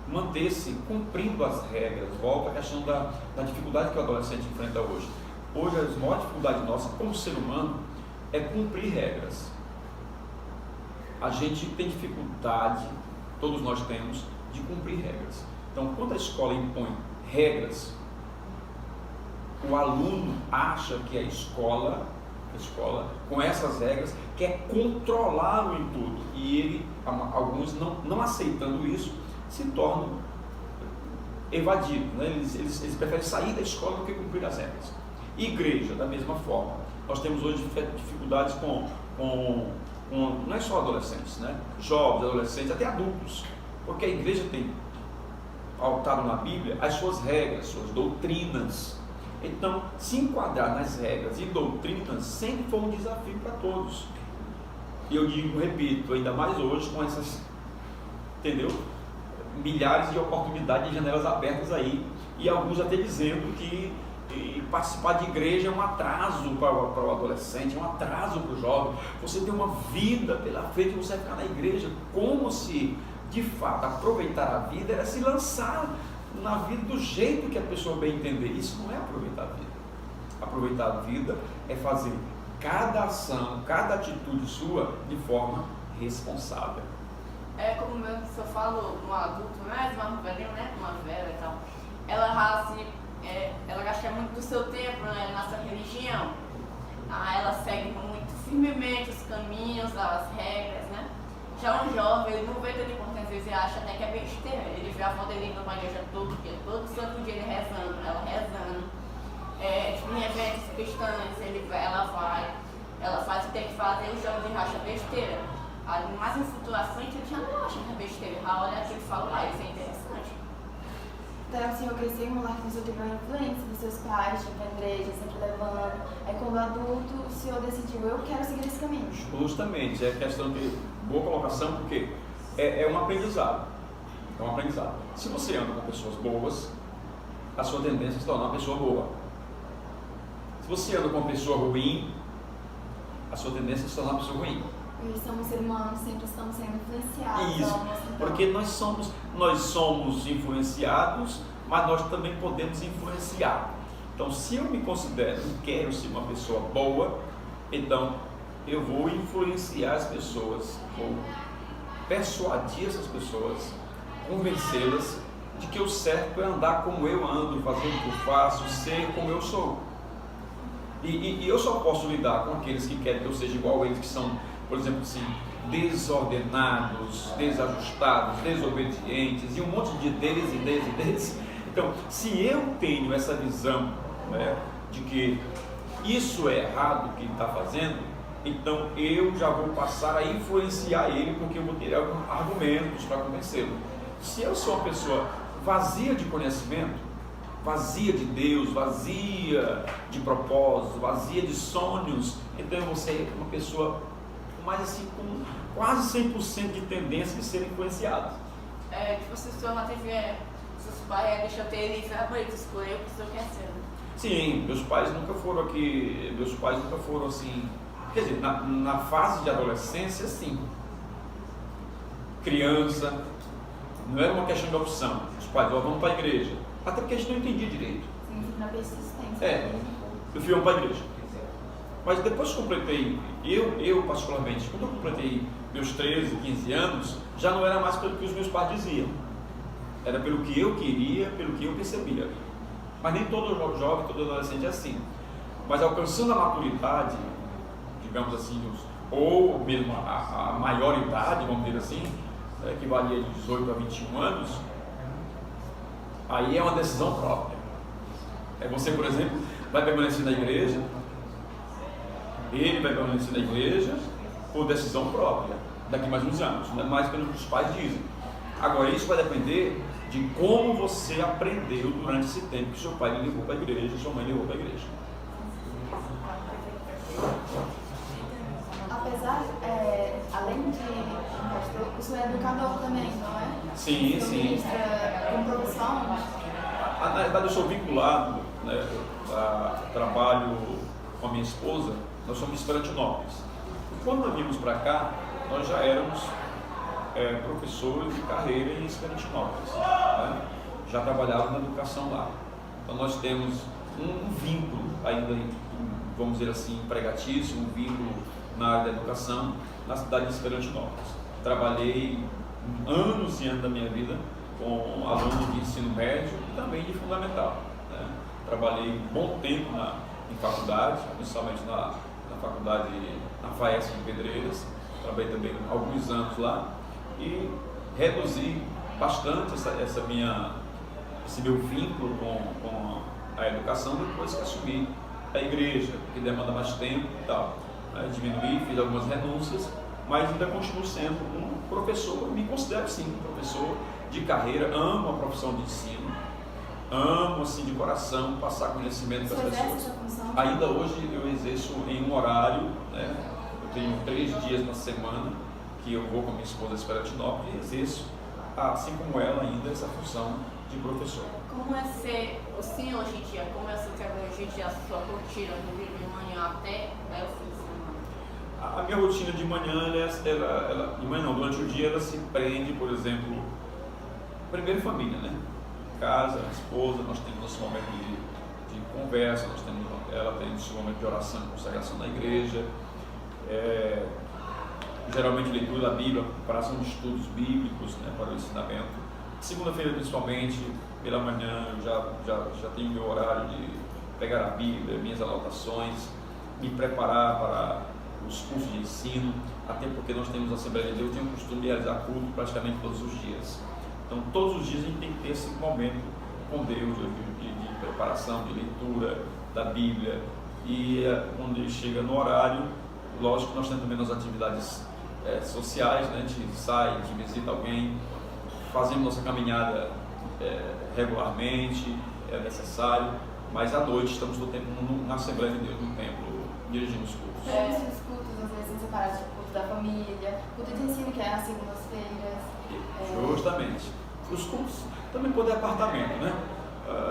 manter-se cumprindo as regras. Volta à questão da dificuldade que o adolescente enfrenta hoje. Hoje a maior dificuldade nossa como ser humano é cumprir regras. A gente tem dificuldade, todos nós temos, de cumprir regras. Então, quando a escola impõe regras, o aluno acha que a escola, com essas regras, quer controlar o intuito. E alguns não aceitando isso, se tornam evadidos, né? Eles preferem sair da escola do que cumprir as regras. Igreja, da mesma forma. Nós temos hoje dificuldades com não é só adolescentes, né? Jovens, adolescentes, até adultos, porque a igreja tem pautado na Bíblia as suas regras, suas doutrinas. Então, se enquadrar nas regras e doutrinas sempre foi um desafio para todos. E eu digo, repito, ainda mais hoje com essas, entendeu? Milhares de oportunidades de janelas abertas aí, e alguns até dizendo que participar de igreja é um atraso para o adolescente, é um atraso para o jovem. Você tem uma vida pela frente, você vai ficar na igreja, como se de fato aproveitar a vida era se lançar na vida do jeito que a pessoa bem entender. Isso não é aproveitar a vida. Aproveitar a vida é fazer cada ação, cada atitude sua de forma responsável. É como o meu professor falou, um adulto mais velhinho, né, uma velha e tal, ela gasta muito do seu tempo, né, na sua religião. Ela segue muito firmemente os caminhos, as regras, né? Já um jovem, ele não vê tanta importância, às vezes ele acha até que é besteira. Ele vê a avó dele indo na igreja todo dia, todo santo dia ele rezando, ela rezando. Em eventos cristãos, ela faz o que tem que fazer, o jovem acha besteira. Mas no futuro à frente ele já não acha que é besteira, ele olha aquilo e fala, isso é interessante. Então, assim, eu cresci em um lar que você teve uma influência dos seus pais, tipo, a igreja, sempre levando. Aí, quando adulto, o senhor decidiu, eu quero seguir esse caminho. Justamente, é questão de boa colocação, porque é um aprendizado. É um aprendizado. Se você anda com pessoas boas, a sua tendência é se tornar uma pessoa boa. Se você anda com uma pessoa ruim, a sua tendência é se tornar uma pessoa ruim. E somos seres humanos, sempre estamos sendo influenciados. Isso, porque nós somos influenciados, mas nós também podemos influenciar. Então, se eu me considero e quero ser uma pessoa boa, então eu vou influenciar as pessoas, vou persuadir essas pessoas, convencê-las de que o certo é andar como eu ando, fazer o que eu faço, ser como eu sou. E eu só posso lidar com aqueles que querem que eu seja igual a eles, que são, por exemplo, assim, desordenados, desajustados, desobedientes, e um monte de deles. Então, se eu tenho essa visão, né, de que isso é errado o que ele está fazendo, então eu já vou passar a influenciar ele, porque eu vou ter alguns argumentos para convencê-lo. Se eu sou uma pessoa vazia de conhecimento, vazia de Deus, vazia de propósito, vazia de sonhos, então eu vou ser uma pessoa mais assim, com quase 100% de tendência de ser influenciado. Tipo, se o senhor não teve, seus pais deixam ter livre, para ele escolher o que o senhor quer ser. Sim, meus pais nunca foram assim, quer dizer, na fase de adolescência, sim. Criança, não era uma questão de opção. Os pais, vamos para a igreja. Até porque a gente não entendia direito. Sim, na persistência. Eu fui para a igreja. Mas depois que completei, eu particularmente, quando eu completei meus 13, 15 anos, já não era mais pelo que os meus pais diziam. Era pelo que eu queria, pelo que eu percebia. Mas nem todo jovem, todo adolescente é assim. Mas alcançando a maturidade, digamos assim, ou mesmo a maior idade, vamos dizer assim, que valia de 18 a 21 anos, aí é uma decisão própria. Você, por exemplo, vai permanecer na igreja, ele vai permanecer na igreja por decisão própria, daqui mais uns anos, não é mais pelo que os pais dizem. Agora, isso vai depender de como você aprendeu durante esse tempo que seu pai lhe levou para a igreja, sua mãe lhe levou para a igreja. Apesar, além de O senhor é educador também, não é? Sim, sim. Ministra com profissão? Na verdade, eu sou vinculado, né, a trabalho com a minha esposa, nós somos de Esperantinópolis. Quando nós vimos para cá, nós já éramos professores de carreira em Esperantinópolis, né? Já trabalhávamos na educação lá. Então nós temos um vínculo ainda, vamos dizer assim, empregatício, um vínculo na área da educação na cidade de Esperantinópolis. Trabalhei anos e anos da minha vida com alunos de ensino médio e também de fundamental, né? Trabalhei um bom tempo em faculdade, principalmente na faculdade, na FAESC de Pedreiras. Trabalhei também alguns anos lá e reduzi bastante esse meu vínculo com a educação depois que assumi a igreja, que demanda mais tempo e tal. Diminuí, fiz algumas renúncias, mas ainda continuo sendo um professor, me considero sim um professor de carreira, amo a profissão de ensino, amo assim de coração passar conhecimento para as pessoas. Essa função? Ainda hoje eu exerço em um horário, né? Eu tenho 3 dias na semana que eu vou com a minha esposa a Esperantinópolis e exerço, assim como ela ainda, essa função de professor. Como é ser, assim, hoje em dia, como é ser hoje em dia a sua rotina do dia de manhã até o fim de semana? A minha rotina de manhã, de manhã não, durante o dia ela se prende, por exemplo, primeiro família, né? Casa, esposa, nós temos nosso momento de conversa, ela tem esse momento de oração e consagração na igreja, geralmente leitura da Bíblia, preparação de estudos bíblicos, né, para o ensinamento. Segunda-feira, principalmente, pela manhã, eu já tenho meu horário de pegar a Bíblia, minhas anotações, me preparar para os cursos de ensino, até porque nós temos a Assembleia de Deus, tem o costume de realizar culto praticamente todos os dias. Então, todos os dias a gente tem que ter esse momento com Deus, de preparação, de leitura da Bíblia. E quando ele chega no horário, lógico que nós temos também as atividades sociais, né? A gente sai, a gente visita alguém, fazemos nossa caminhada regularmente, é necessário, mas à noite estamos todo tempo na Assembleia de Deus, no templo, dirigindo os cultos. Os cultos, às vezes, separados, tipo, culto da família, culto de ensino, que é nas segundas-feiras. Justamente. Os cultos também podem apartamento, né?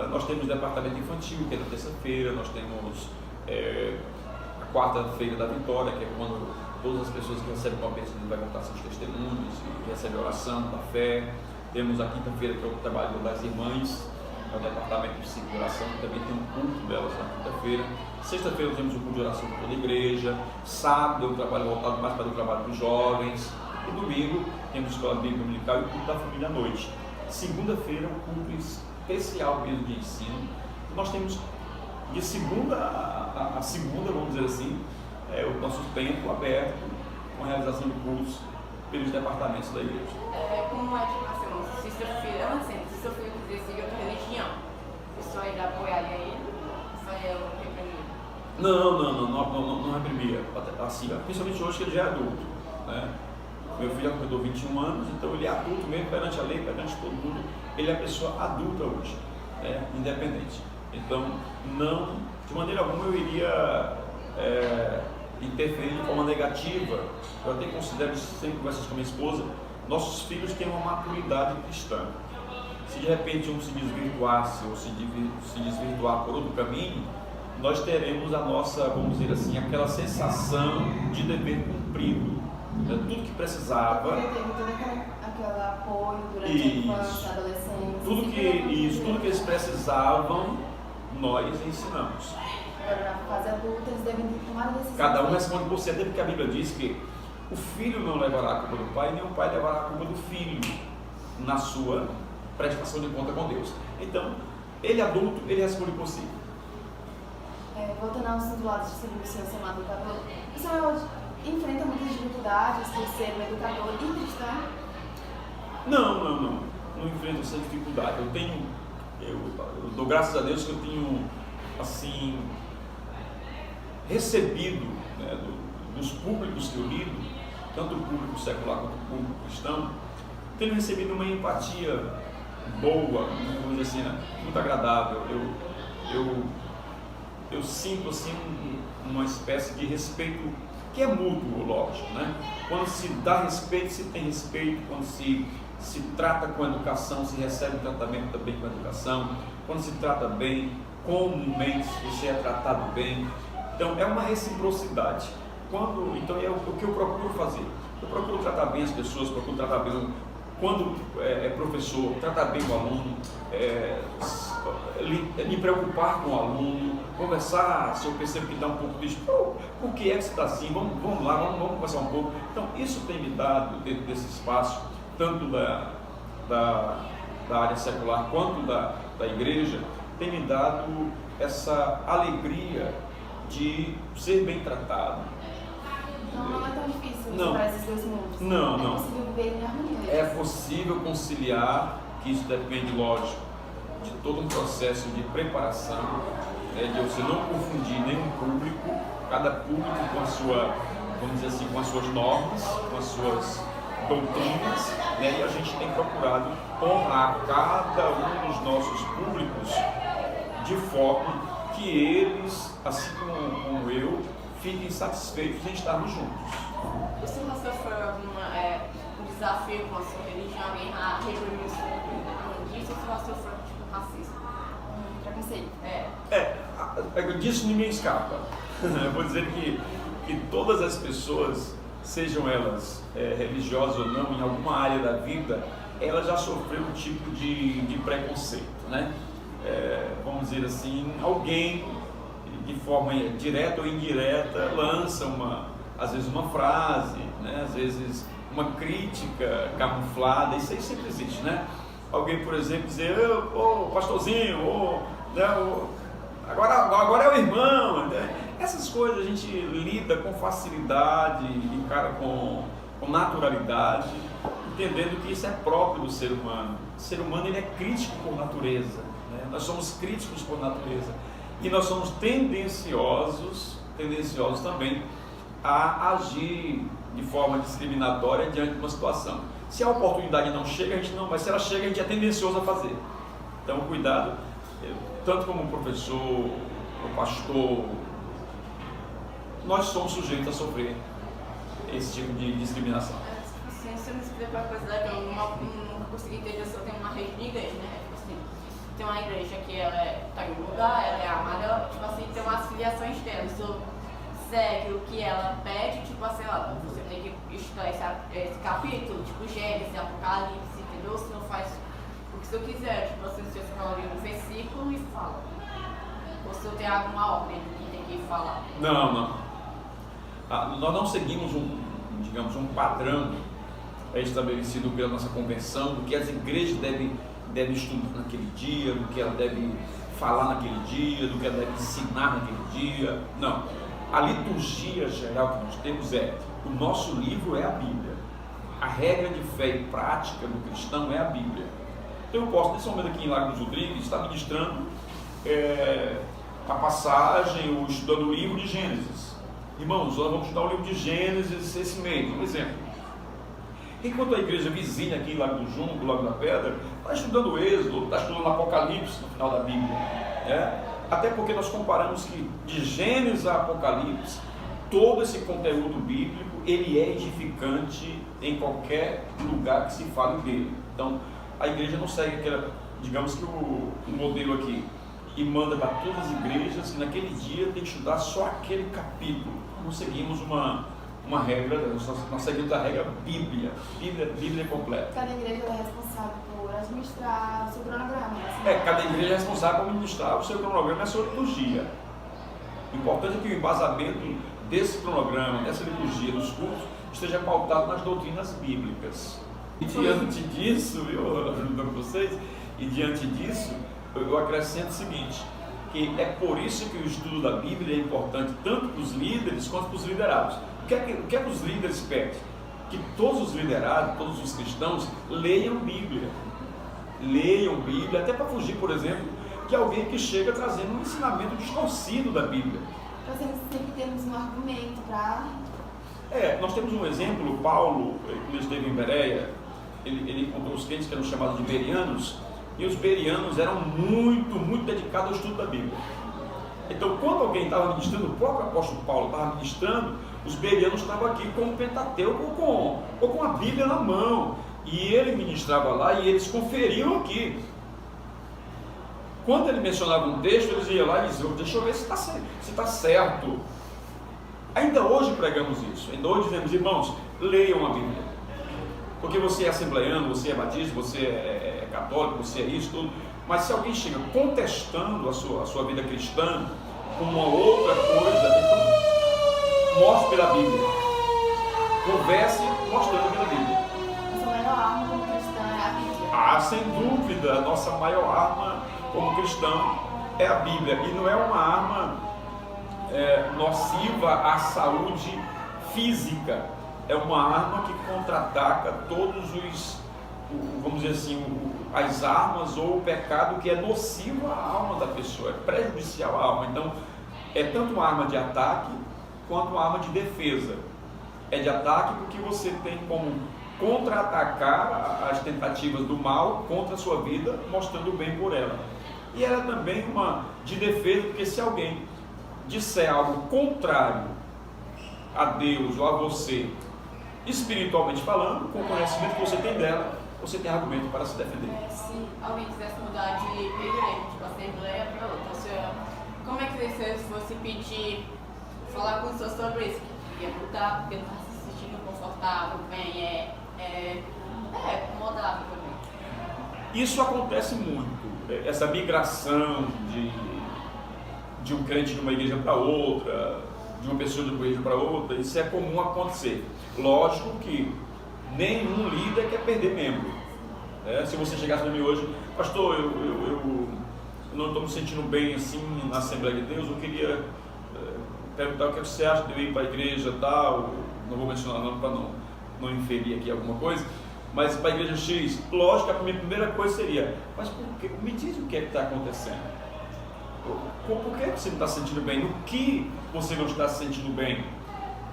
Nós temos departamento infantil, que é na terça-feira, nós temos a quarta-feira da vitória, que é quando todas as pessoas que recebem o bênção vai contar seus testemunhos e recebem a oração da fé. Temos a quinta-feira, que é o trabalho das irmãs, é o departamento de ciclo de oração, que também tem um culto delas na quinta-feira. Sexta-feira temos um culto de oração para toda a igreja. Sábado é um trabalho voltado mais para o trabalho dos jovens. E domingo temos escola bíblica dominical e o culto da família à noite. Segunda-feira, um culto especial mesmo de ensino. Nós temos de segunda a segunda, vamos dizer assim, o nosso tempo aberto com a realização de cultos pelos departamentos da igreja. Como é tipo assim, sexta-feira, eu não sei, sexta-feira que decide outra religião, isso aí dá apoiaria ele? Isso aí é o reprimir? Não reprimia, assim, principalmente hoje que ele já é adulto, né? Meu filho já completou 21 anos, então ele é adulto mesmo perante a lei, perante todo mundo, ele é pessoa adulta hoje, né? Independente. Então, não, de maneira alguma eu iria interferir de forma negativa. Eu até considero isso, sempre conversas com a minha esposa, nossos filhos têm uma maturidade cristã. Se de repente um se desvirtuasse ou se desvirtuar por outro caminho, nós teremos a nossa, vamos dizer assim, aquela sensação de dever cumprido. Tudo que precisava. Ele teve todo aquele apoio durante a infância, a adolescência. Tudo que eles precisavam, nós ensinamos. Agora, na fase adulta, eles devem tomar a decisão. Cada um responde por si, até porque a Bíblia diz que o filho não levará a culpa do pai, nem o pai levará a culpa do filho na sua prestação de conta com Deus. Então, ele adulto, ele responde por si. Voltando ao assunto lá de servir o senhor ser um educador, o senhor enfrenta muitas dificuldades por ser um educador e cristão? Não enfrento essa dificuldade. Eu dou graças a Deus que eu tenho, assim, recebido, né, dos públicos que eu lido, tanto o público secular quanto o público cristão, tenho recebido uma empatia boa, vamos dizer assim, né, muito agradável. Eu sinto assim uma espécie de respeito que é mútuo, lógico, né? Quando se dá respeito, se tem respeito, quando se trata com a educação, se recebe um tratamento também com a educação, quando se trata bem, comumente você é tratado bem. Então é uma reciprocidade. Então é o que eu procuro fazer. Eu procuro tratar bem as pessoas, procuro tratar bem, quando é professor, tratar bem o aluno, me preocupar com o aluno, conversar, se eu percebo que está um pouco disso, por que é que você está assim, vamos lá, vamos conversar um pouco. Então isso tem me dado, dentro desse espaço, tanto da área secular quanto da igreja, tem me dado essa alegria de ser bem tratado. Então não é tão difícil Não. separar esses dois mundos. Não, É não. possível viver em harmonia. É possível conciliar, que isso depende, lógico, de todo um processo de preparação, de você não confundir nenhum público, cada público com a sua, vamos dizer assim, com as suas normas, com as suas doutrinas, né? E a gente tem procurado honrar cada um dos nossos públicos de forma que eles, assim como eu, fiquem satisfeitos em estarmos juntos. E se você for um desafio com a sua religião, alguém reprimiu disso, ou se você for tipo racista? Preconceito. Disso ninguém escapa. Eu vou dizer que todas as pessoas, sejam elas religiosas ou não, em alguma área da vida, elas já sofreram um tipo de preconceito, né? Vamos dizer assim, alguém de forma direta ou indireta lança às vezes uma frase, né? Às vezes uma crítica camuflada, isso aí sempre existe, né? Alguém, por exemplo, dizer, ô pastorzinho, agora é o irmão, né? Essas coisas a gente lida com facilidade, encara com naturalidade, entendendo que isso é próprio do ser humano. O ser humano, ele é crítico por natureza, né? Nós somos críticos por natureza e nós somos tendenciosos também a agir de forma discriminatória diante de uma situação. Se a oportunidade não chega, a gente não, mas se ela chega, a gente é tendencioso a fazer. Então, cuidado, tanto como professor, o pastor, nós somos sujeitos a sofrer esse tipo de discriminação. Se eu me explicar uma coisa que eu nunca consegui entender, se eu tenho uma rede de igreja, né? Tipo assim, tem uma igreja que ela está em um lugar, ela é amada, tipo assim, tem umas filiações dela. Se segue o que ela pede, tipo assim, ó, você tem que estudar esse capítulo, tipo Gênesis, Apocalipse, entendeu? Se não faz o que você quiser, tipo assim, você fala ali um versículo e fala. Ou se eu tenho alguma ordem do que tem que falar. Não. Nós não seguimos um padrão estabelecido pela nossa convenção, do que as igrejas devem estudar naquele dia, do que ela deve falar naquele dia, do que ela deve ensinar naquele dia. Não. A liturgia geral que nós temos o nosso livro é a Bíblia. A regra de fé e prática do cristão é a Bíblia. Então eu posso, nesse momento aqui em Lago dos Rodrigues, estar ministrando a passagem, ou estudando o livro de Gênesis. Irmãos, nós vamos estudar o livro de Gênesis esse mês, um exemplo. Enquanto a igreja vizinha aqui em Lago do Junco, Lago da Pedra, está estudando o Êxodo, está estudando o Apocalipse no final da Bíblia. Até porque nós comparamos que de Gênesis a Apocalipse, todo esse conteúdo bíblico, ele é edificante em qualquer lugar que se fale dele. Então, a igreja não segue aquela, digamos que o modelo aqui, e manda para todas as igrejas que naquele dia tem que estudar só aquele capítulo. Não seguimos uma regra, nós seguimos a regra Bíblia completa. Cada igreja é responsável por administrar o seu cronograma. Assim. Cada igreja é responsável por administrar o seu cronograma e a sua liturgia. Importante é que o embasamento desse cronograma, dessa liturgia, dos cultos, esteja pautado nas doutrinas bíblicas. E diante disso, viu, ajudando vocês, e diante disso, eu acrescento o seguinte, que é por isso que o estudo da Bíblia é importante tanto para os líderes quanto para os liderados. O que é que os líderes pedem? Que todos os liderados, todos os cristãos leiam Bíblia, até para fugir, por exemplo, de alguém que chega trazendo um ensinamento distorcido da Bíblia. Nós sempre temos um argumento para... Nós temos um exemplo, Paulo, quando ele esteve em Bereia, ele encontrou os crentes que eram chamados de bereanos, e os bereanos eram muito dedicados ao estudo da Bíblia. Então, quando alguém estava ministrando, o próprio apóstolo Paulo estava ministrando, os bereanos estavam aqui com o Pentateuco ou com a Bíblia na mão, e ele ministrava lá e eles conferiam aqui. Quando ele mencionava um texto, eles iam lá e diziam: deixa eu ver se está certo. Ainda hoje pregamos isso, ainda hoje dizemos: irmãos, leiam a Bíblia, porque você é assembleiano, você é batista, você é católico, você é isso, tudo. Mas se alguém chega contestando a sua vida cristã com uma outra coisa, então mostre pela Bíblia. Converse mostrando pela Bíblia. Nossa maior arma como cristã é a Bíblia. Ah, sem dúvida, a nossa maior arma como cristão é a Bíblia. E não é uma arma nociva à saúde física. É uma arma que contra-ataca todos vamos dizer assim, as armas ou o pecado que é nocivo à alma da pessoa, é prejudicial à alma. Então, é tanto uma arma de ataque quanto uma arma de defesa. É de ataque porque você tem como contra-atacar as tentativas do mal contra a sua vida, mostrando o bem por ela. E ela é também uma de defesa, porque se alguém disser algo contrário a Deus ou a você, espiritualmente falando, com o conhecimento que você tem dela, você tem argumento para se defender. Se alguém quisesse mudar de igreja, tipo assembleia para outra, como é que você fosse pedir, falar com o senhor sobre isso? Que ia mudar porque não está se sentindo confortável, bem, incomodável também. Isso acontece muito, essa migração de um crente de uma igreja para outra, de uma pessoa de uma igreja para outra, isso é comum acontecer. Lógico que nenhum líder quer perder membro. Se você chegasse para mim hoje: pastor, eu não estou me sentindo bem assim na Assembleia de Deus, eu queria perguntar o que você acha de eu ir para a igreja tal, não vou mencionar não para não inferir aqui alguma coisa, mas para a igreja X, lógico que a minha primeira coisa seria: mas me diz o que é que está acontecendo, por que você não está se sentindo bem, no que você não está se sentindo bem,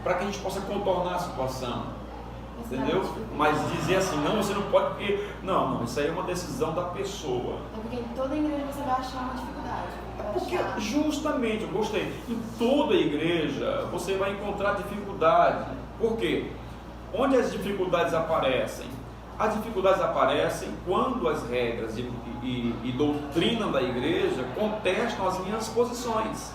para que a gente possa contornar a situação. Entendeu? Mas dizer assim: não, você não pode, porque não, isso aí é uma decisão da pessoa. É porque em toda igreja você vai achar uma dificuldade. Porque justamente, eu gostei, em toda igreja você vai encontrar dificuldade. Por quê? Onde as dificuldades aparecem? As dificuldades aparecem quando as regras e doutrina da igreja contestam as minhas posições.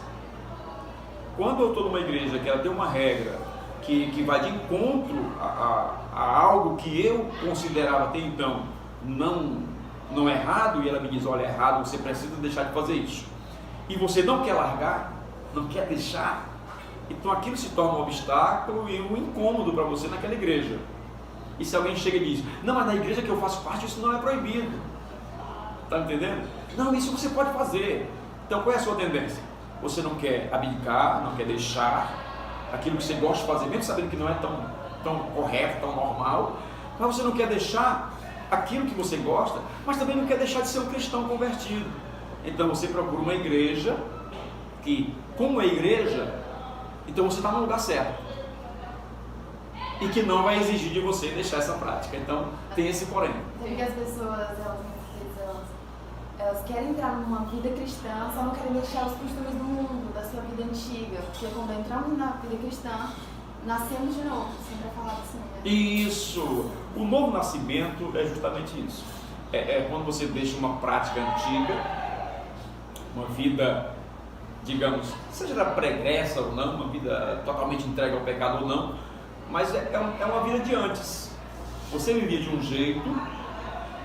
Quando eu estou numa igreja que ela tem uma regra que vai de encontro a algo que eu considerava até então não errado, e ela me diz: olha, é errado, você precisa deixar de fazer isso, e você não quer largar, não quer deixar, então aquilo se torna um obstáculo e um incômodo para você naquela igreja. E se alguém chega e diz: não, mas na igreja que eu faço parte isso não é proibido, está entendendo? Não, isso você pode fazer. Então qual é a sua tendência? Você não quer abdicar, não quer deixar aquilo que você gosta de fazer, mesmo sabendo que não é tão correto, tão normal, mas você não quer deixar aquilo que você gosta, mas também não quer deixar de ser um cristão convertido. Então você procura uma igreja que, como é igreja, então você está no lugar certo e que não vai exigir de você deixar essa prática. Então tem esse porém. Porque as pessoas, elas querem entrar numa vida cristã, só não querem deixar os costumes do mundo, da sua vida antiga. Porque quando entramos na vida cristã, nascemos de novo, sempre é falado assim, né? Isso! O novo nascimento é justamente isso. É quando você deixa uma prática antiga, uma vida, digamos, seja ela pregressa ou não, uma vida totalmente entregue ao pecado ou não, mas é uma vida de antes. Você vivia de um jeito,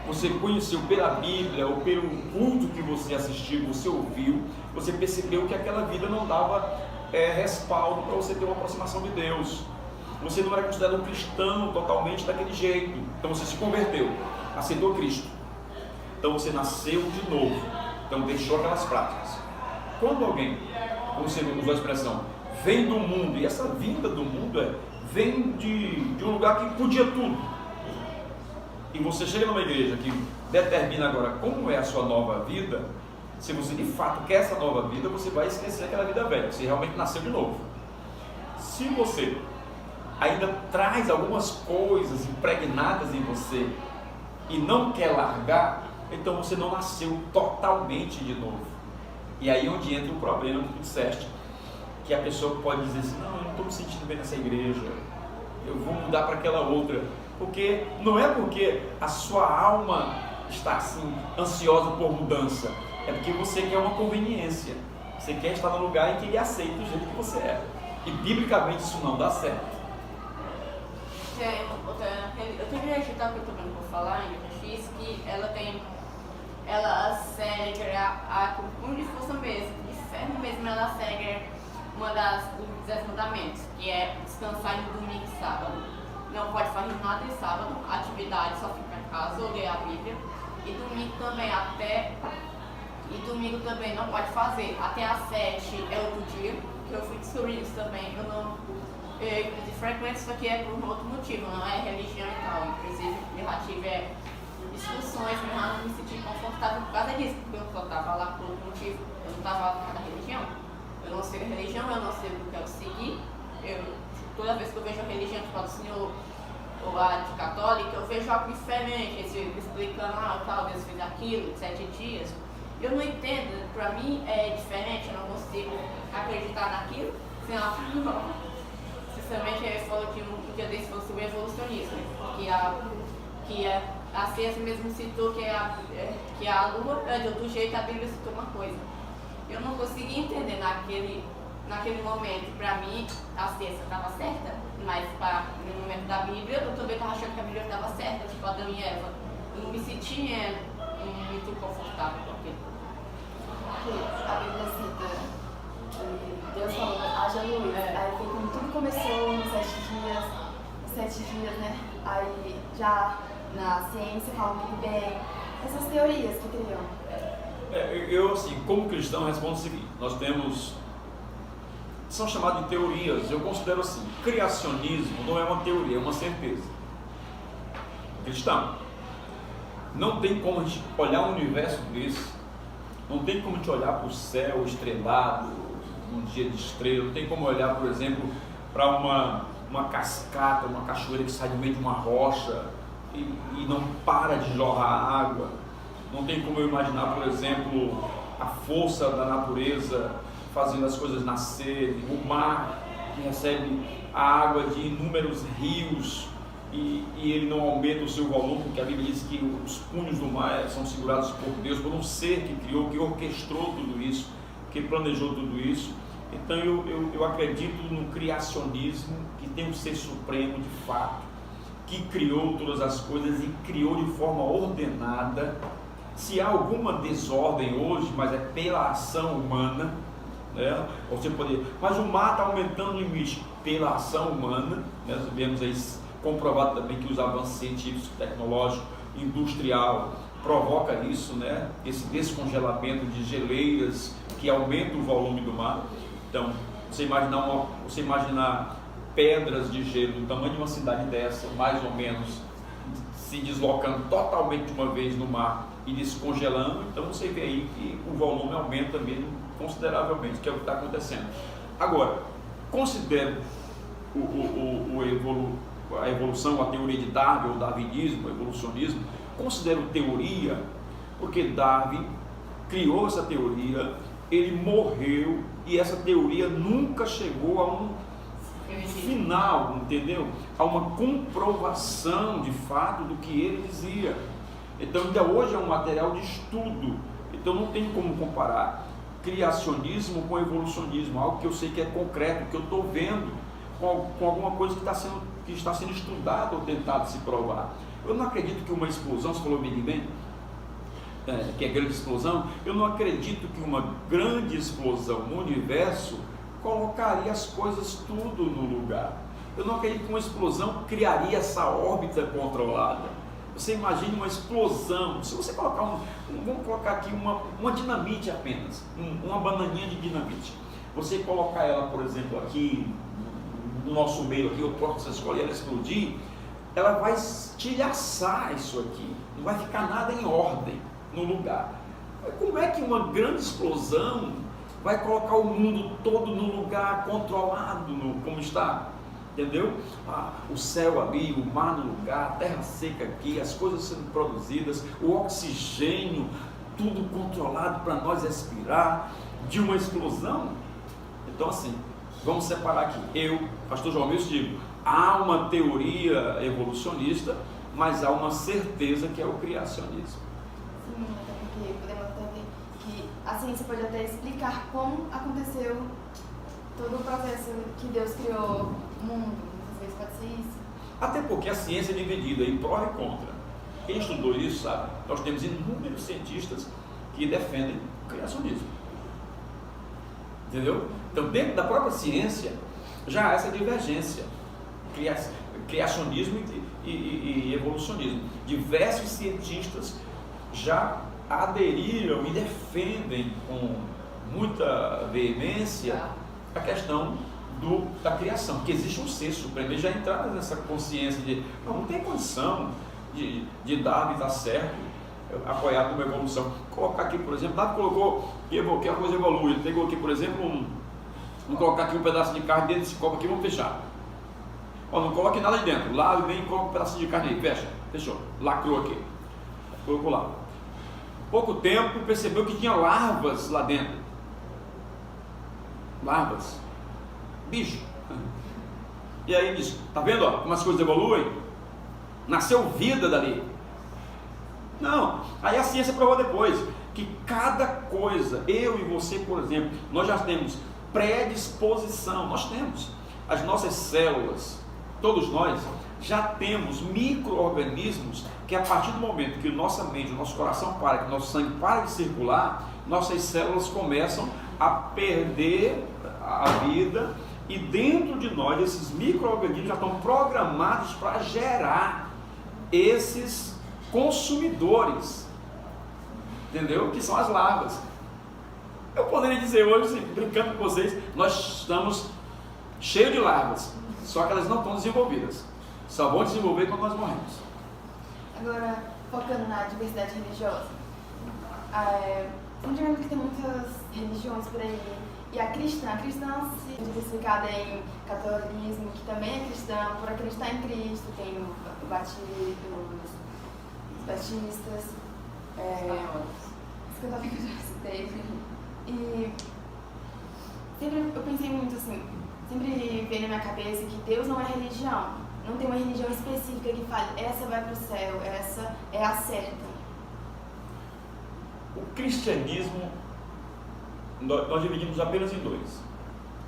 você conheceu pela Bíblia ou pelo culto que você assistiu, você ouviu, você percebeu que aquela vida não dava respaldo para você ter uma aproximação de Deus. Você não era considerado um cristão totalmente daquele jeito. Então você se converteu, aceitou Cristo. Então você nasceu de novo. Então deixou aquelas práticas. Quando alguém, como você usou a expressão, vem do mundo, e essa vinda do mundo vem de um lugar que podia tudo. E você chega numa igreja que determina agora como é a sua nova vida, se você de fato quer essa nova vida, você vai esquecer aquela vida velha, você realmente nasceu de novo. Se você ainda traz algumas coisas impregnadas em você e não quer largar, então você não nasceu totalmente de novo. E aí onde entra o problema que tu disseste, que a pessoa pode dizer assim, não, eu não estou me sentindo bem nessa igreja, eu vou mudar para aquela outra, porque não é porque a sua alma está assim, ansiosa por mudança, é porque você quer uma conveniência, você quer estar no lugar em que ele aceita do jeito que você é, e biblicamente isso não dá certo. Eu tenho que acreditar que eu estou vendo por falar em X, que ela segue com de força mesmo, de ferro mesmo, ela segue dos 10 mandamentos, que é descansar no domingo e sábado. Não pode fazer nada em sábado, atividade, só ficar em casa ou ler a Bíblia. E domingo também não pode fazer. Até às 7 é outro dia, que eu fui descobrir isso também. De frequente isso aqui é por outro motivo, não é religião e tal. Inclusive, eu já tive discussões, mas eu não me senti confortável por causa disso, porque eu só estava lá por outro motivo. Eu não estava lá por causa da religião. Eu não sei a religião, eu não sei o que eu quero seguir. Toda vez que eu vejo a religião tipo a do Senhor ou a de católica, eu vejo algo diferente, eles explicando, talvez fiz aquilo, 7 dias. Eu não entendo, para mim é diferente, eu não consigo acreditar naquilo, senão sinceramente ele falou que um dia desse falou sobre evolucionismo, que a ciência mesmo citou que a Lua é de outro jeito, a Bíblia citou uma coisa. Eu não consegui entender naquele momento. Para mim a ciência estava certa, mas no momento da Bíblia eu também estava achando que a Bíblia estava certa, tipo Adão e Eva. Eu não me sentia muito confortável com aquilo. A Bíblia cita que Deus falou, haja luz. Aí foi quando tudo começou nos 7 dias, né? Aí já na ciência falam que bem, essas teorias que criam. Eu, assim, como cristão, respondo o seguinte: nós temos, são chamadas de teorias. Eu considero assim, criacionismo não é uma teoria, é uma certeza. Cristão, não tem como a gente olhar um universo desse, não tem como a gente olhar para o céu estrelado, um dia de estrela, não tem como olhar, por exemplo, para uma cascata, uma cachoeira que sai do meio de uma rocha e não para de jorrar água. Não tem como eu imaginar, por exemplo, a força da natureza fazendo as coisas nascerem, o mar que recebe a água de inúmeros rios e ele não aumenta o seu volume, porque a Bíblia diz que os punhos do mar são segurados por Deus, por um ser que criou, que orquestrou tudo isso, que planejou tudo isso. Então eu acredito no criacionismo, que tem um ser supremo de fato, que criou todas as coisas e criou de forma ordenada. Se há alguma desordem hoje, mas é pela ação humana, né? Você poder, mas o mar está aumentando o limite pela ação humana, né? Nós vemos aí comprovado também que os avanços científicos, tecnológicos, industrial provoca isso, né? Esse descongelamento de geleiras que aumenta o volume do mar. Então, você imaginar pedras de gelo do tamanho de uma cidade dessa, mais ou menos, se deslocando totalmente de uma vez no mar e descongelando, então você vê aí que o volume aumenta mesmo consideravelmente, que é o que está acontecendo. Agora, considero a evolução, a teoria de Darwin, o darwinismo, o evolucionismo, considero teoria, porque Darwin criou essa teoria, ele morreu e essa teoria nunca chegou a um final, entendeu? A uma comprovação de fato do que ele dizia. Então ainda hoje é um material de estudo, então não tem como comparar criacionismo com evolucionismo, algo que eu sei que é concreto, que eu estou vendo com alguma coisa que está sendo estudada ou tentado se provar. Eu não acredito que uma explosão, você falou bem, que é grande explosão, eu não acredito que uma grande explosão no universo colocaria as coisas tudo no lugar. Eu não acredito que uma explosão criaria essa órbita controlada. Você imagine uma explosão, se você colocar vamos colocar aqui uma dinamite apenas, uma bananinha de dinamite, você colocar ela, por exemplo, aqui no nosso meio, aqui, eu posso escolher ela explodir, ela vai estilhaçar isso aqui, não vai ficar nada em ordem no lugar. Como é que uma grande explosão vai colocar o mundo todo no lugar controlado, como está? Entendeu? O céu ali, o mar no lugar, a terra seca aqui, as coisas sendo produzidas, o oxigênio, tudo controlado para nós respirar. de uma explosão. Então assim, vamos separar aqui. Eu, pastor João Milton, digo, há uma teoria evolucionista, mas há uma certeza que é o criacionismo. Sim, até porque podemos até ver que a ciência pode até explicar como aconteceu todo o processo que Deus criou o mundo. Muitas vezes pode ser isso. Até porque a ciência é dividida em pró e contra. Quem estudou isso sabe, nós temos inúmeros cientistas que defendem o criacionismo. Entendeu? Então, dentro da própria ciência, já há essa divergência, criacionismo e evolucionismo. Diversos cientistas já aderiram e defendem com muita veemência a questão da criação, que existe um ser supremo. Eles já entraram nessa consciência de não tem condição de Darwin estar certo, apoiado numa evolução. Colocar aqui, por exemplo, Darwin colocou que a coisa evolui. Ele pegou aqui, por exemplo, vamos colocar aqui um pedaço de carne dentro desse copo aqui, vamos fechar. Ó, não coloque nada aí dentro. Lá vem e coloca um pedaço de carne aí, fecha, fechou, lacrou aqui, colocou lá. Pouco tempo percebeu que tinha larvas lá dentro. Larvas, bicho. E aí diz, tá vendo, ó, como as coisas evoluem? Nasceu vida dali. Não, aí a ciência provou depois que cada coisa, eu e você, por exemplo, nós já temos predisposição, nós temos as nossas células, todos nós já temos micro-organismos que a partir do momento que nossa mente, o nosso coração para, que o nosso sangue para de circular, nossas células começam a perder a vida, e dentro de nós esses micro-organismos já estão programados para gerar esses consumidores, entendeu? Que são as larvas. Eu poderia dizer hoje, brincando com vocês, nós estamos cheios de larvas, só que elas não estão desenvolvidas, só vão desenvolver quando nós morremos. Agora, focando na diversidade religiosa, estamos vendo que tem muitas religiões por aí, e a cristã se diversificada em catolicismo, que também é cristão, por acreditar em Cristo, tem os batistas, os católicos já citei. E sempre eu pensei muito assim, sempre veio na minha cabeça que Deus não é religião, não tem uma religião específica que fale, essa vai para o céu, essa é a certa. O cristianismo, nós dividimos apenas em dois.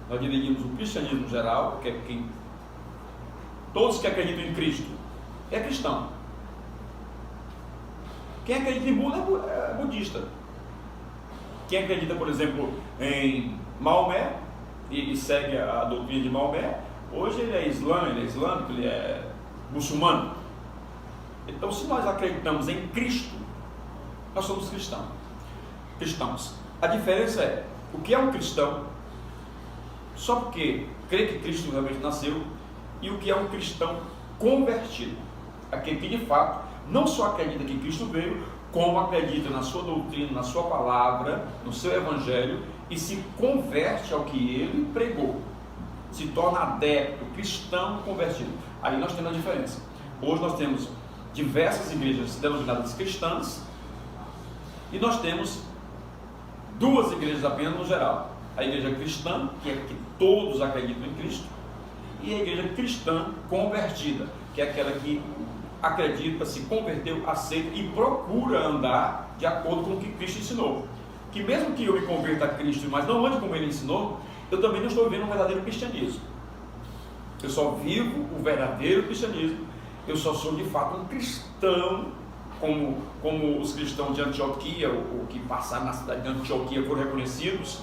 Nós dividimos o cristianismo geral, que é quem todos que acreditam em Cristo é cristão. Quem acredita em Buda é budista. Quem acredita, por exemplo, em Maomé e segue a doutrina de Maomé, hoje ele é islâmico, ele é muçulmano. Então, se nós acreditamos em Cristo, nós somos cristãos. A diferença é, o que é um cristão, só porque crê que Cristo realmente nasceu, e o que é um cristão convertido, aquele que de fato não só acredita que Cristo veio, como acredita na sua doutrina, na sua palavra, no seu evangelho, e se converte ao que ele pregou, se torna adepto, cristão convertido. Aí nós temos a diferença. Hoje nós temos diversas igrejas denominadas cristãs, e nós temos duas igrejas apenas no geral: a igreja cristã, que é que todos acreditam em Cristo, e a igreja cristã convertida, que é aquela que acredita, se converteu, aceita e procura andar de acordo com o que Cristo ensinou. Que mesmo que eu me converta a Cristo, mas não ande como ele ensinou, eu também não estou vivendo um verdadeiro cristianismo. Eu só vivo o verdadeiro cristianismo. Eu só sou de fato um cristão, como os cristãos de Antioquia, o que passaram na cidade de Antioquia foram reconhecidos.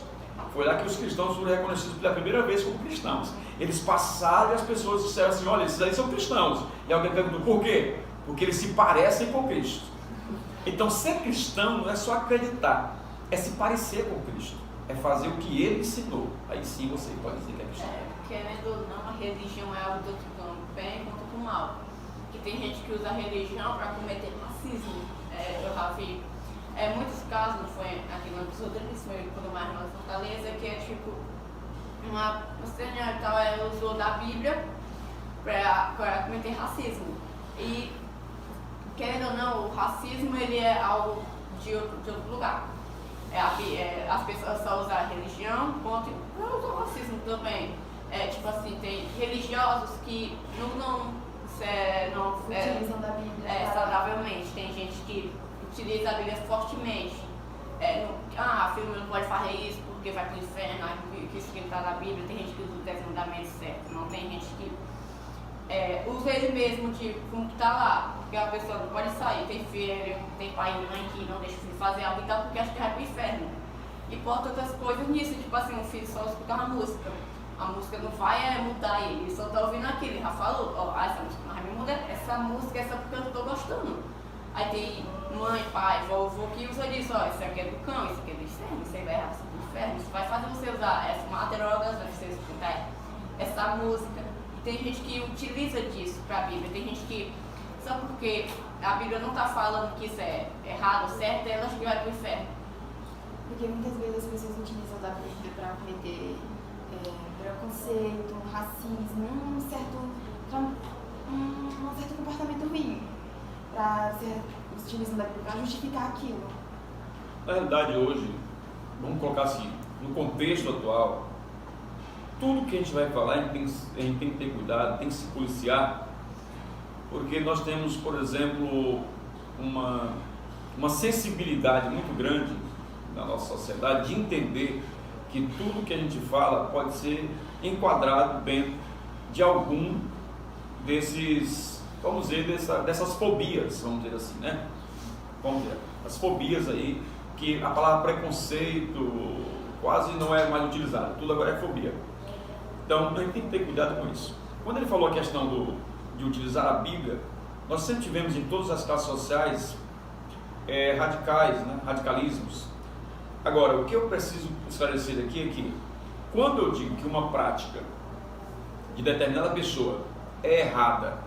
Foi lá que os cristãos foram reconhecidos pela primeira vez como cristãos. Eles passaram e as pessoas disseram assim: olha, esses aí são cristãos. E alguém perguntou, por quê? Porque eles se parecem com Cristo. Então, ser cristão não é só acreditar, é se parecer com Cristo, é fazer o que ele ensinou. Aí sim você pode dizer que é cristão. Querendo ou não, a religião é algo do bem quanto do mal. Que tem gente que usa a religião para cometer racismo. Eu já vi muitos casos, foi aqui no episódio quando mais na Fortaleza, que é tipo uma senhora tal, ela usou da Bíblia para cometer racismo. E querendo ou não, o racismo ele é algo de outro lugar. as pessoas só usam a religião, ponto. Não usam o racismo também. Tipo assim, tem religiosos que não Utilizam da Bíblia. saudavelmente. Tem gente que utiliza a Bíblia fortemente. Filho não pode fazer isso porque vai pro inferno, que isso que está na Bíblia. Tem gente que usa os 10 mandamentos certos. Não tem gente que usa ele mesmo, tipo, como que tá lá. Porque a pessoa não pode sair. Tem filho, tem pai e mãe que não deixa o filho fazer algo e tal, porque acha que vai pro inferno. E bota outras coisas nisso, tipo assim, um filho só escuta uma música. A música não vai mudar ele só tá ouvindo aquilo. Ele já falou, essa música não vai me mudar, essa música é só porque eu tô gostando. Aí tem mãe, pai, vovô que usa disso, isso aqui é do cão, isso aqui é do inferno, isso aí vai errar você pro inferno, isso vai fazer você usar essa drogas, vai você escutar essa música. E tem gente que utiliza disso pra Bíblia, tem gente que, só porque a Bíblia não tá falando que isso é errado ou certo, ela acha que vai pro inferno. Porque muitas vezes as pessoas utilizam da Bíblia para cometer preconceito, racismo, um certo comportamento ruim. Utilizam da Bíblia para justificar aquilo. Na realidade, hoje, vamos colocar assim, no contexto atual, tudo que a gente vai falar, a gente tem que ter cuidado, tem que se policiar, porque nós temos, por exemplo, uma sensibilidade muito grande na nossa sociedade de entender que tudo que a gente fala pode ser enquadrado dentro de algum desses, vamos dizer, dessas fobias, vamos dizer assim, né? Vamos dizer, as fobias aí, que a palavra preconceito quase não é mais utilizada, tudo agora é fobia. Então, a gente tem que ter cuidado com isso. Quando ele falou a questão de utilizar a Bíblia, nós sempre tivemos em todas as classes sociais radicais, né? Radicalismos. Agora, o que eu preciso esclarecer aqui é que, quando eu digo que uma prática de determinada pessoa é errada,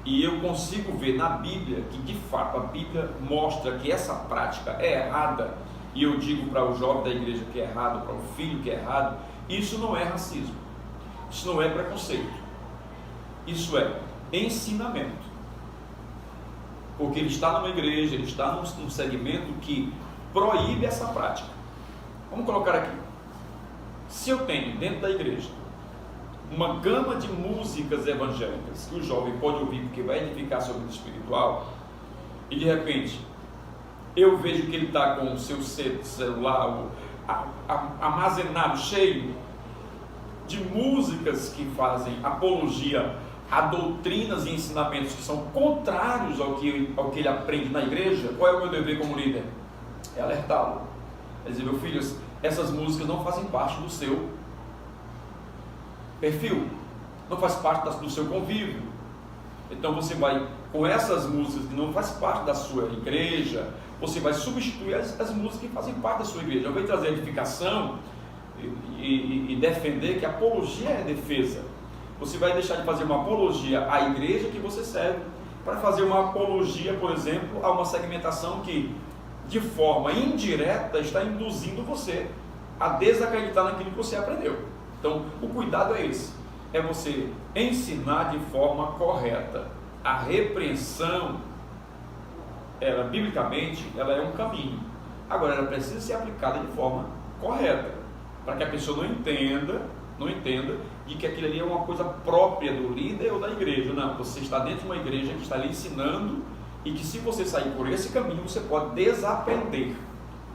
e eu consigo ver na Bíblia que de fato a Bíblia mostra que essa prática é errada, e eu digo para o jovem da igreja que é errado, para o filho que é errado, isso não é racismo, isso não é preconceito, isso é ensinamento, porque ele está numa igreja, ele está num segmento que proíbe essa prática. Vamos colocar aqui, se eu tenho dentro da igreja uma gama de músicas evangélicas que o jovem pode ouvir porque vai edificar sua vida espiritual, e de repente eu vejo que ele está com o seu celular armazenado, cheio de músicas que fazem apologia a doutrinas e ensinamentos que são contrários ao que ele aprende na igreja, qual é o meu dever como líder? É alertá-lo. É dizer, meu filho, essas músicas não fazem parte do seu perfil, não faz parte do seu convívio. Então você vai, com essas músicas que não faz parte da sua igreja, você vai substituir as músicas que fazem parte da sua igreja. Ao invés de trazer edificação e defender que a apologia é defesa, você vai deixar de fazer uma apologia à igreja que você serve, para fazer uma apologia, por exemplo, a uma segmentação que, de forma indireta, está induzindo você a desacreditar naquilo que você aprendeu. Então, o cuidado é esse, é você ensinar de forma correta. A repreensão, ela, biblicamente, ela é um caminho. Agora, ela precisa ser aplicada de forma correta, para que a pessoa não entenda de que aquilo ali é uma coisa própria do líder ou da igreja. Não, você está dentro de uma igreja que está lhe ensinando, e que se você sair por esse caminho, você pode desaprender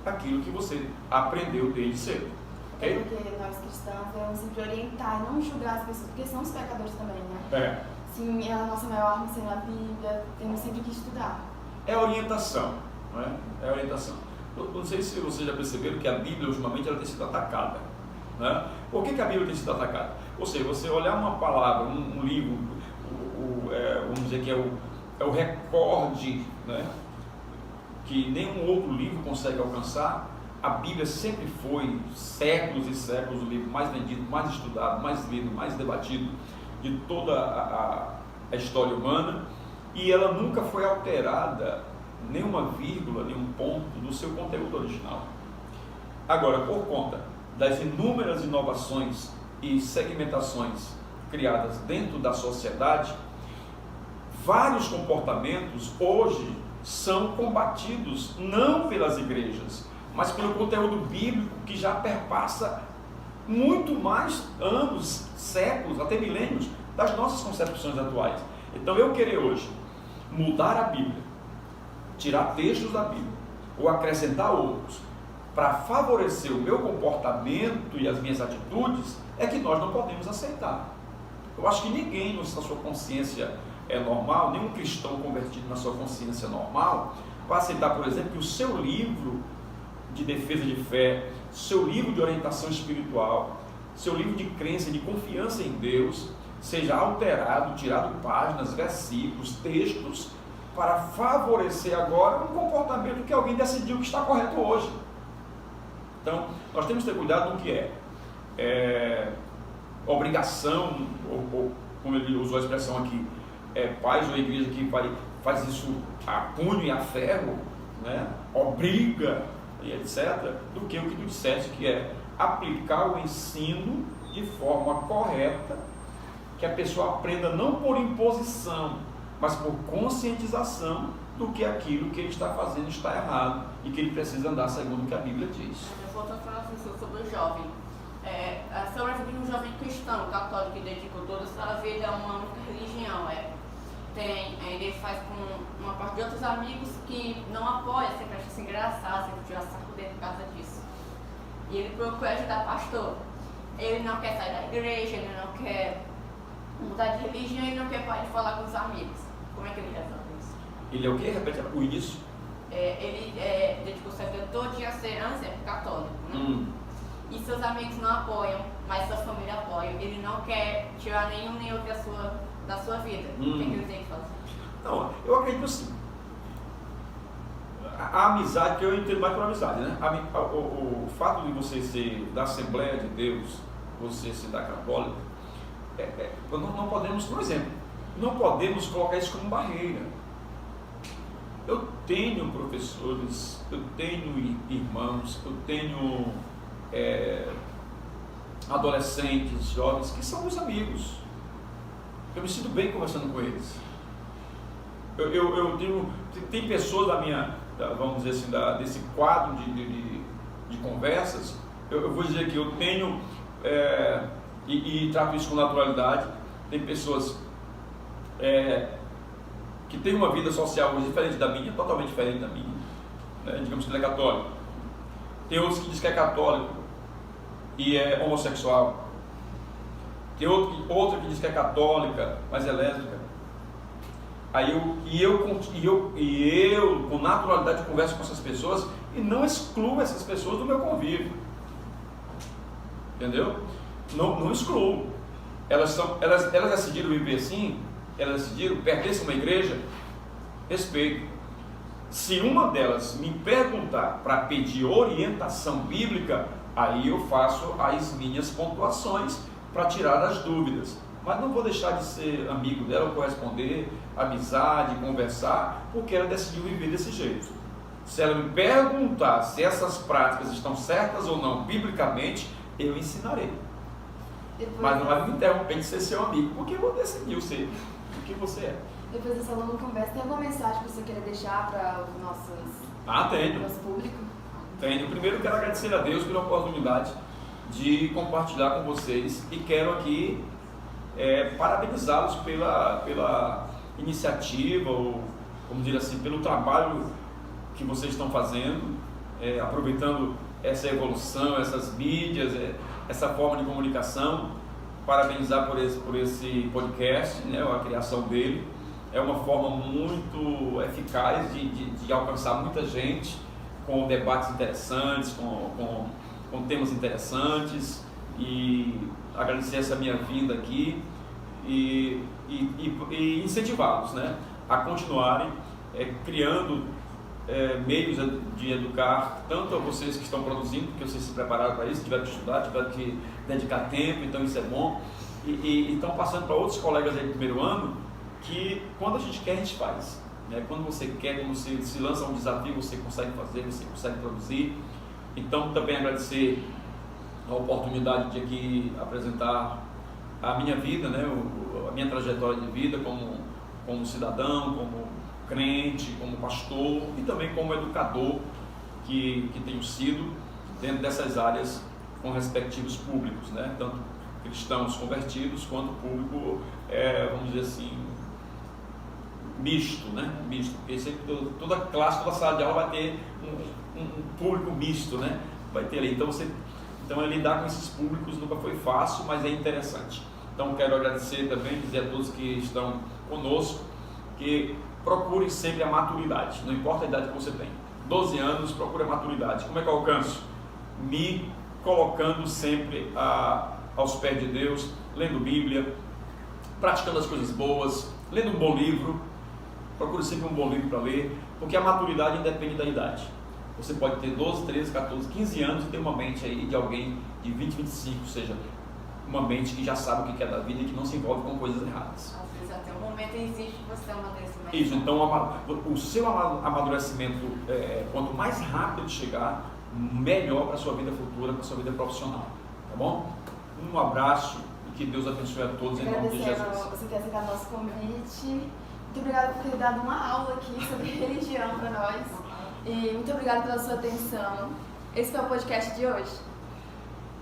aquilo que você aprendeu desde cedo. Okay? Porque nós cristãos devemos sempre orientar e não julgar as pessoas, porque são os pecadores também, né? Sim, é a nossa maior arma sendo a Bíblia, temos sempre que estudar. É orientação, não é? É orientação. Eu não sei se vocês já perceberam que a Bíblia, ultimamente, ela tem sido atacada, né? Por que a Bíblia tem sido atacada? Ou seja, você olhar uma palavra, um livro, vamos dizer que é o recorde, né, que nenhum outro livro consegue alcançar. A Bíblia sempre foi, séculos e séculos, o livro mais vendido, mais estudado, mais lido, mais debatido de toda a história humana, e ela nunca foi alterada, nenhuma vírgula, nenhum ponto do seu conteúdo original. Agora, por conta das inúmeras inovações e segmentações criadas dentro da sociedade, vários comportamentos hoje são combatidos não pelas igrejas, mas pelo conteúdo bíblico que já perpassa muito mais anos, séculos, até milênios das nossas concepções atuais. Então eu querer hoje mudar a Bíblia, tirar textos da Bíblia ou acrescentar outros para favorecer o meu comportamento e as minhas atitudes, é que nós não podemos aceitar. Eu acho que ninguém na sua consciência é normal, nenhum cristão convertido na sua consciência normal, vai aceitar, por exemplo, que o seu livro de defesa de fé, seu livro de orientação espiritual, seu livro de crença, de confiança em Deus, seja alterado, tirado páginas, versículos, textos, para favorecer agora um comportamento que alguém decidiu que está correto hoje. Então, nós temos que ter cuidado no que é obrigação, ou como ele usou a expressão aqui, pais ou igreja que faz isso a punho e a ferro, né? Obriga e etc., do que o que tu disseste, que é aplicar o ensino de forma correta, que a pessoa aprenda não por imposição, mas por conscientização do que aquilo que ele está fazendo está errado e que ele precisa andar segundo o que a Bíblia diz. Eu vou falar assim sobre o jovem. Sobre a vida de um jovem cristão, católico, que dedicou toda a sua vida a uma única religião. Ele faz com uma parte de outros amigos que não apoiam, sempre acha assim engraçado, sempre tira saco dele por causa disso. E ele procura ajudar pastor. Ele não quer sair da igreja, ele não quer mudar de religião, ele não quer parar de falar com os amigos. Como é que ele resolve isso? Ele é o quê? Repete o início. Ele dedicou sua vida todinha a ser católico, né? E seus amigos não apoiam, mas sua família apoia. Ele não quer tirar nenhum nem outro da sua vida. O que ele tem que fazer? Não, eu acredito assim. A amizade, que eu entendo mais por amizade, né? O fato de você ser da Assembleia de Deus, você ser da Católica, não podemos, por exemplo, não podemos colocar isso como barreira. Eu tenho professores, eu tenho irmãos, eu tenho adolescentes, jovens, que são meus amigos. Eu me sinto bem conversando com eles. Tem pessoas da minha, vamos dizer assim, desse quadro de conversas, eu vou dizer que eu tenho, e trato isso com naturalidade. Tem pessoas que têm uma vida social hoje diferente da minha, totalmente diferente da minha, né? Digamos que ele é católico. Tem outros que dizem que é católico e é homossexual. Tem outra que diz que é católica, mas é lésbica. Eu com naturalidade converso com essas pessoas e não excluo essas pessoas do meu convívio. Entendeu? Não excluo. Elas decidiram viver assim, elas decidiram pertencer a uma igreja, respeito. Se uma delas me perguntar para pedir orientação bíblica, aí eu faço as minhas pontuações para tirar as dúvidas. Mas não vou deixar de ser amigo dela, corresponder, amizade, conversar, porque ela decidiu viver desse jeito. Se ela me perguntar se essas práticas estão certas ou não biblicamente, eu ensinarei. Mas não vai me interromper de ser seu amigo, porque eu vou decidir ser o que você é. Depois dessa longa conversa, tem alguma mensagem que você queira deixar para os nosso público? Tenho. Primeiro, quero agradecer a Deus pela oportunidade de compartilhar com vocês e quero aqui parabenizá-los pela iniciativa, ou como dizer assim, pelo trabalho que vocês estão fazendo, aproveitando essa evolução, essas mídias, essa forma de comunicação. Parabenizar por esse podcast, né, a criação dele. É uma forma muito eficaz de alcançar muita gente, com debates interessantes, com temas interessantes, e agradecer essa minha vinda aqui e incentivá-los, né, a continuarem criando meios de educar tanto a vocês que estão produzindo, porque vocês se prepararam para isso, tiveram que estudar, tiveram que dedicar tempo, então isso é bom, e estão passando para outros colegas aí do primeiro ano, que quando a gente quer, a gente faz, né? Quando você quer, quando você se lança um desafio, você consegue fazer, você consegue produzir. Então também agradecer a oportunidade de aqui apresentar a minha vida, né? A minha trajetória de vida como cidadão, como crente, como pastor e também como educador que tenham sido dentro dessas áreas com respectivos públicos, né? Tanto cristãos convertidos quanto público, vamos dizer assim, misto, né? Misto, porque sempre toda classe, toda sala de aula vai ter um público misto, né? Vai ter ali, então lidar com esses públicos nunca foi fácil, mas é interessante. Então quero agradecer também, dizer a todos que estão conosco, que procurem sempre a maturidade, não importa a idade que você tem. 12 anos, procure a maturidade. Como é que eu alcanço? Me colocando sempre aos pés de Deus, lendo Bíblia, praticando as coisas boas, lendo um bom livro. Procure sempre um bom livro para ler, porque a maturidade independe da idade. Você pode ter 12, 13, 14, 15 anos e ter uma mente aí de alguém de 20, 25, ou seja, uma mente que já sabe o que é da vida e que não se envolve com coisas erradas. Às vezes até o momento existe que você tem um amadurecimento. Isso, então o seu amadurecimento, quanto mais rápido ele chegar, melhor para a sua vida futura, para a sua vida profissional, tá bom? Um abraço e que Deus abençoe a todos em nome de Jesus. Você ter aceitado nosso convite. Muito obrigada por ter dado uma aula aqui sobre religião para nós. E muito obrigada pela sua atenção. Esse foi o podcast de hoje.